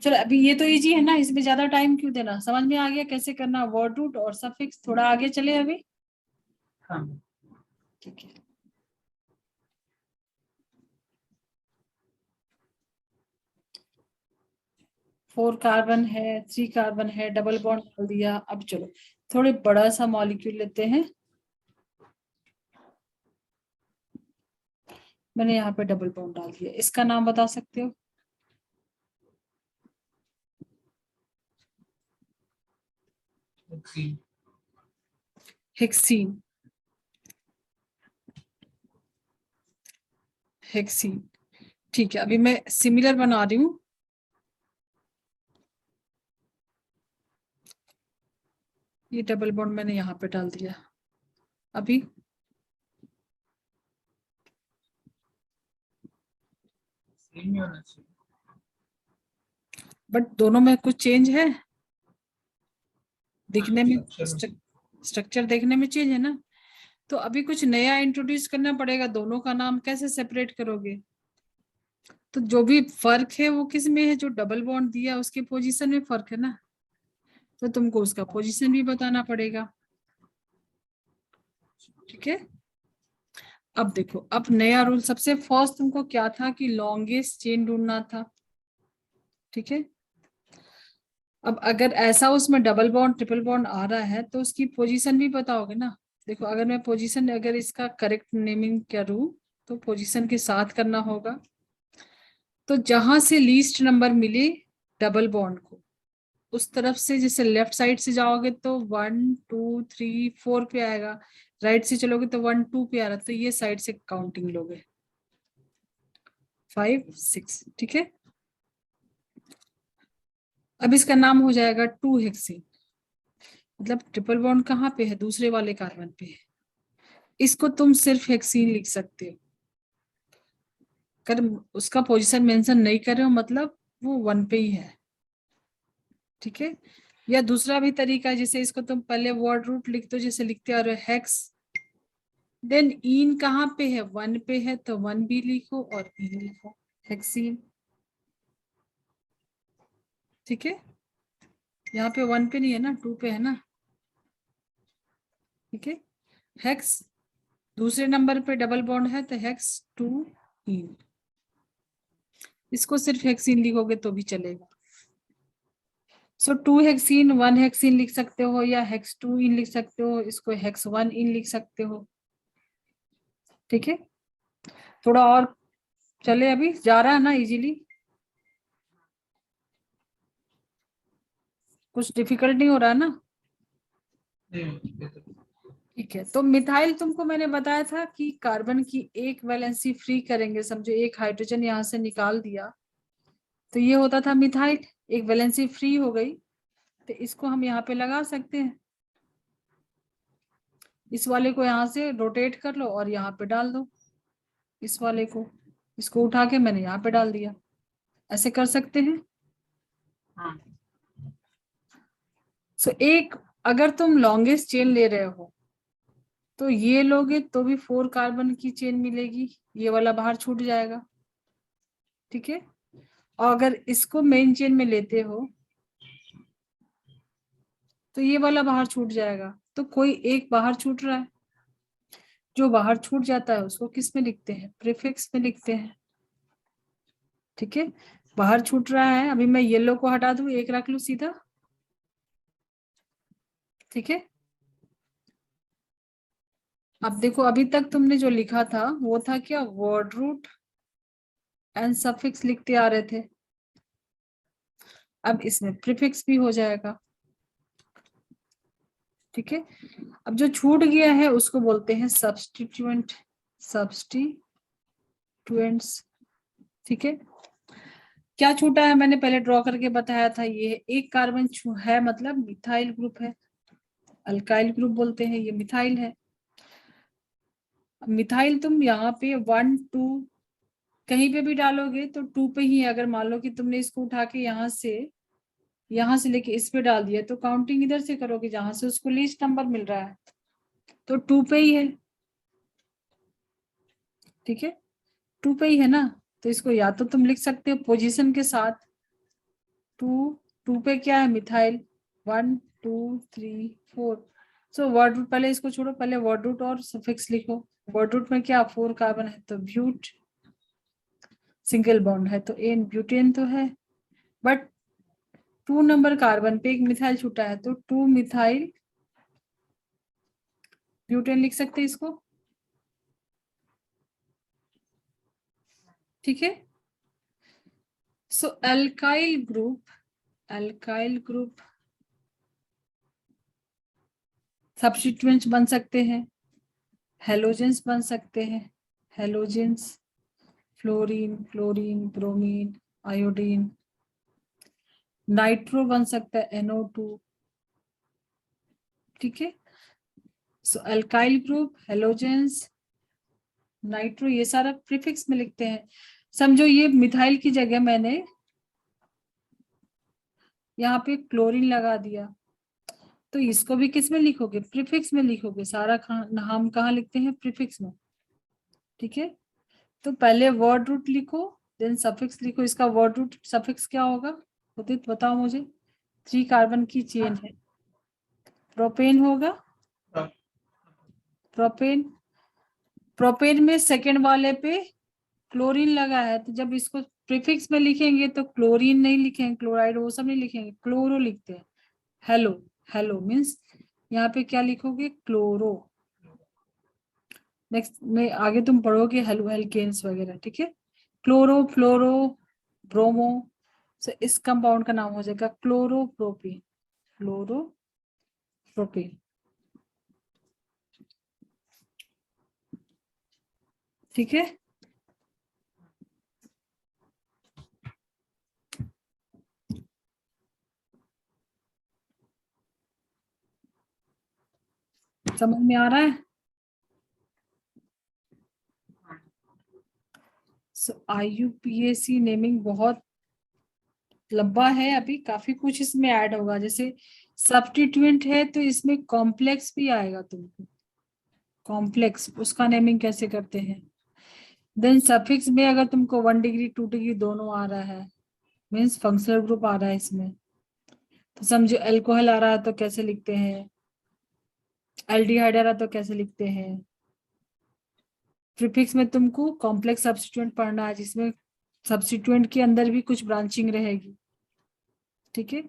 चलो अभी ये तो इजी है ना, इसमें ज्यादा टाइम क्यों देना, समझ में आ गया कैसे करना वर्ड रूट और सफिक्स। थोड़ा आगे चले अभी। हाँ। ठीक है, 4 कार्बन है, 3 कार्बन है, डबल बॉन्ड डाल दिया। अब चलो थोड़े बड़ा सा मॉलिक्यूल लेते हैं। मैंने यहाँ पे डबल बॉन्ड डाल दिया, इसका नाम बता सकते हो? हेक्सीन। हेक्सीन। हेक्सीन, ठीक है। अभी मैं सिमिलर बना रही हूँ। ये डबल बॉन्ड मैंने यहाँ पे डाल दिया। अभी सेम ही होना चाहिए। बट दोनों में कुछ चेंज है, दिखने में स्ट्रक्चर। स्ट्रक्चर देखने में चेंज है ना। तो अभी कुछ नया इंट्रोड्यूस करना पड़ेगा, दोनों का नाम कैसे सेपरेट करोगे? तो जो भी फर्क है वो किस में है, जो डबल बॉन्ड दिया उसके पोजीशन में फर्क है ना, तो तुमको उसका पोजीशन भी बताना पड़ेगा। ठीक है, अब देखो, अब नया रूल। सबसे फर्स्ट तुमको क्या था कि लॉन्गेस्ट चेन ढूंढना था। ठीक है, अब अगर ऐसा उसमें डबल बॉन्ड ट्रिपल बॉन्ड आ रहा है तो उसकी पोजीशन भी बताओगे ना। देखो अगर मैं पोजीशन, अगर इसका करेक्ट नेमिंग करूँ तो पोजीशन के साथ करना होगा। तो जहां से लीस्ट नंबर मिले डबल बॉन्ड को, उस तरफ से, जैसे लेफ्ट साइड से जाओगे तो 1 2 3 4 पे आएगा, राइट से चलोगे तो 1 2 पे आ रहा, तो ये साइड से काउंटिंग लोगे 5 6। ठीक है, अब इसका नाम हो जाएगा 2 हेक्सेन। मतलब ट्रिपल बॉन्ड कहाँ पे है? दूसरे वाले कार्बन पे है। इसको तुम सिर्फ हेक्सीन लिख सकते हो, कर उसका पोजीशन मेंशन नहीं कर रहे हो मतलब वो 1 पे ही है। ठीक है, या दूसरा भी तरीका है, जैसे इसको तुम पहले वर्ड रूट लिख दो, जैसे लिखते आ रहे हो हेक्स, देन इन कहाँ पे है? 1 पे है, तो 1 भी लिखो और इन लिखो, हेक्सीन। ठीक है, यहाँ पे 1 पे नहीं है ना, 2 पे है ना। ठीक है, हेक्स दूसरे नंबर पे डबल बॉन्ड है तो हेक्स 2 इन। इसको सिर्फ हेक्सीन लिखोगे तो भी चलेगा। सो 2 हेक्सीन 1 हेक्सीन लिख सकते हो, या हेक्स 2 इन लिख सकते हो, इसको हेक्स 1 इन लिख सकते हो। ठीक है, थोड़ा और चले, अभी जा रहा है ना इजीली, कुछ डिफिकल्ट नहीं हो रहा है ना? नहीं। ठीक है, तो मिथाइल तुमको मैंने बताया था कि कार्बन की एक वैलेंसी फ्री करेंगे, समझो एक हाइड्रोजन यहाँ से निकाल दिया तो ये होता था मिथाइल, एक वैलेंसी फ्री हो गई, तो इसको हम यहाँ पे लगा सकते हैं। इस वाले को यहाँ से रोटेट कर लो और यहाँ पे डाल दो इस वाले को, इसको उठा के मैंने यहाँ पे डाल दिया, ऐसे कर सकते हैं। हाँ। सो एक, अगर तुम लॉन्गेस्ट चेन ले रहे हो तो ये लोगे तो भी 4 कार्बन की चेन मिलेगी, ये वाला बाहर छूट जाएगा। ठीक है, और अगर इसको मेन चेन में लेते हो तो ये वाला बाहर छूट जाएगा, तो कोई एक बाहर छूट रहा है। जो बाहर छूट जाता है उसको किस में लिखते हैं? प्रीफिक्स में लिखते हैं। ठीक है, बाहर छूट रहा है, अभी मैं येलो को हटा दूं, एक रख लूं सीधा। ठीक है, अब देखो अभी तक तुमने जो लिखा था वो था क्या, वर्ड रूट एंड सफिक्स लिखते आ रहे थे, अब इसमें प्रीफिक्स भी हो जाएगा। ठीक है, अब जो छूट गया है उसको बोलते हैं सब्स्टिट्यूएंट, सब्स्टिट्यूएंट्स। ठीक है, क्या छूटा है मैंने पहले ड्रॉ करके बताया था, ये एक कार्बन है मतलब मिथाइल ग्रुप है, अल्काइल ग्रुप बोलते हैं, ये मिथाइल है। मिथाइल तुम यहाँ पे 1 2 कहीं पे भी डालोगे तो 2 पे ही है। अगर मान लो कि तुमने इसको उठा के यहाँ से लेके इस पे डाल दिया तो काउंटिंग इधर से करोगे जहां से उसको लीस्ट नंबर मिल रहा है, तो 2 पे ही है। ठीक है, 2 पे ही है ना, तो इसको या तो तुम लिख सकते हो पोजीशन के साथ, 2 पे क्या है मिथाइल, 1 2 3 4। सो वर्ड रूट, पहले इसको छोड़ो, पहले वर्ड रूट और सफिक्स लिखो। वर्ड रूट में क्या 4 कार्बन है तो ब्यूट, सिंगल बॉन्ड है तो एन, ब्यूटेन तो है, बट 2 नंबर कार्बन पे एक मिथाइल छूटा है तो 2 मिथाइल ब्यूटेन लिख सकते हैं इसको। ठीक है, सो अल्काइल ग्रुप सब्स्टिट्यूएंट्स बन सकते हैं, हेलोजेंस बन सकते हैं, halogens, fluorine, chlorine, bromine, iodine, nitro बन सकता है NO2। ठीक है, सो अल्काइल ग्रुप, हेलोजेंस, नाइट्रो, ये सारा प्रीफिक्स में लिखते हैं। समझो ये मिथाइल की जगह मैंने यहाँ पे क्लोरीन लगा दिया, तो इसको भी किस में लिखोगे, प्रीफिक्स में लिखोगे। सारा नाम कहाँ लिखते हैं, प्रीफिक्स में। ठीक है, तो पहले वर्ड रूट लिखो देन सफिक्स लिखो। इसका वर्ड रूट सफिक्स क्या होगा उदित बताओ मुझे। 3 कार्बन की चेन है, प्रोपेन होगा, प्रोपेन, प्रोपेन में सेकेंड वाले पे क्लोरीन लगा है, तो जब इसको प्रीफिक्स में लिखेंगे तो क्लोरीन नहीं लिखेंगे, क्लोराइड वो सब नहीं लिखेंगे, क्लोरो लिखते हैं। हेलो, हेलो मीन्स यहाँ पे क्या लिखोगे, क्लोरो। नेक्स्ट में आगे तुम पढ़ोगे हेलो एल्केन्स वगैरह। ठीक है, क्लोरो, फ्लोरो, ब्रोमो, so इस कंपाउंड का नाम हो जाएगा क्लोरोप्रोपीन, क्लोरोप्रोपीन। ठीक है, समझ में आ रहा है। सो IUPAC नेमिंग बहुत लंबा है, अभी काफी कुछ इसमें ऐड होगा। जैसे सब्स्टिट्यूएंट है तो इसमें कॉम्प्लेक्स भी आएगा तुमको, कॉम्प्लेक्स उसका नेमिंग कैसे करते हैं। देन सफिक्स में अगर तुमको 1 डिग्री 2 डिग्री दोनों आ रहा है मीन्स फंक्शनल ग्रुप आ रहा है इसमें, तो समझो अल्कोहल आ रहा है तो कैसे लिखते हैं, एल्डिहाइड आ रहा है तो कैसे लिखते हैं। प्रीफिक्स में तुमको कॉम्प्लेक्स सब्स्टिट्यूएंट पढ़ना है जिसमें सब्स्टिट्यूएंट के अंदर भी कुछ ब्रांचिंग रहेगी। ठीक है,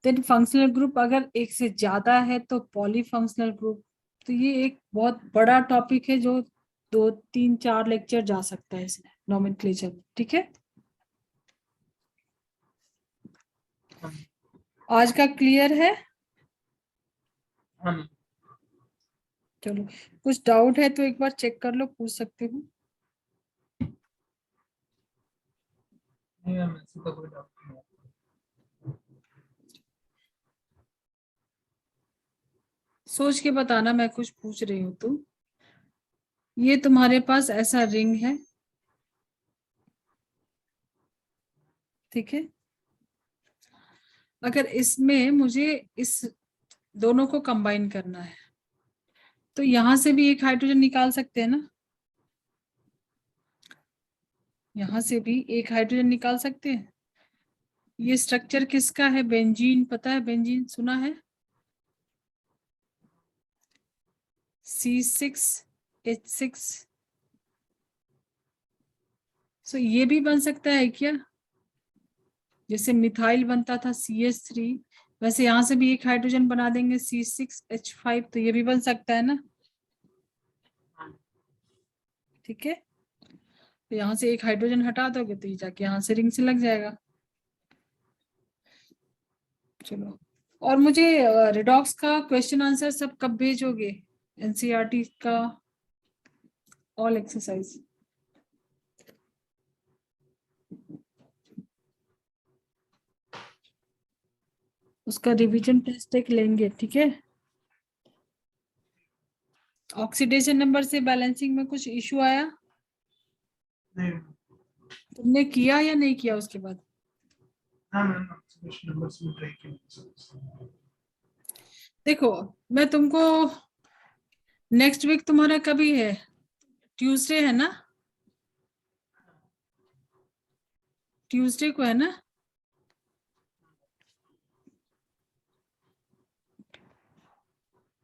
देन फंक्शनल ग्रुप अगर एक से ज्यादा है तो पॉलीफंक्शनल ग्रुप। तो ये एक बहुत बड़ा टॉपिक है जो 2 3 4 लेक्चर जा सकता है इसमें, नोमेनक्लेचर। ठीक है, आज का क्लियर है। चलो, कुछ डाउट है तो एक बार चेक कर लो, पूछ सकते हो। सोच के बताना, मैं कुछ पूछ रही हूँ तो। ये तुम्हारे पास ऐसा रिंग है, ठीक है, अगर इसमें मुझे इस दोनों को कंबाइन करना है तो यहां से भी एक हाइड्रोजन निकाल सकते हैं ना, यहां से भी एक हाइड्रोजन निकाल सकते हैं। ये स्ट्रक्चर किसका है, बेंजीन, पता है बेंजीन, सुना है, C6H6। सो ये भी बन सकता है क्या, जैसे मिथाइल बनता था CH3, वैसे यहाँ से भी एक हाइड्रोजन बना देंगे C6H5, तो ये भी बन सकता है ना। ठीक है, तो यहाँ से एक हाइड्रोजन हटा दोगे तो ये जाके यहाँ से रिंग से लग जाएगा। चलो, और मुझे रिडॉक्स का क्वेश्चन आंसर सब कब भेजोगे, एनसीईआरटी का ऑल एक्सरसाइज? उसका रिवीजन टेस्ट एक लेंगे, ठीक है। ऑक्सीडेशन नंबर से बैलेंसिंग में कुछ इशू आया, नहीं। तुमने किया या नहीं किया उसके बाद? हाँ मैम, ऑक्सीडेशन नंबर से ट्राई किया। देखो, मैं तुमको नेक्स्ट वीक तुम्हारा कभी है, ट्यूसडे है ना, ट्यूसडे को है ना?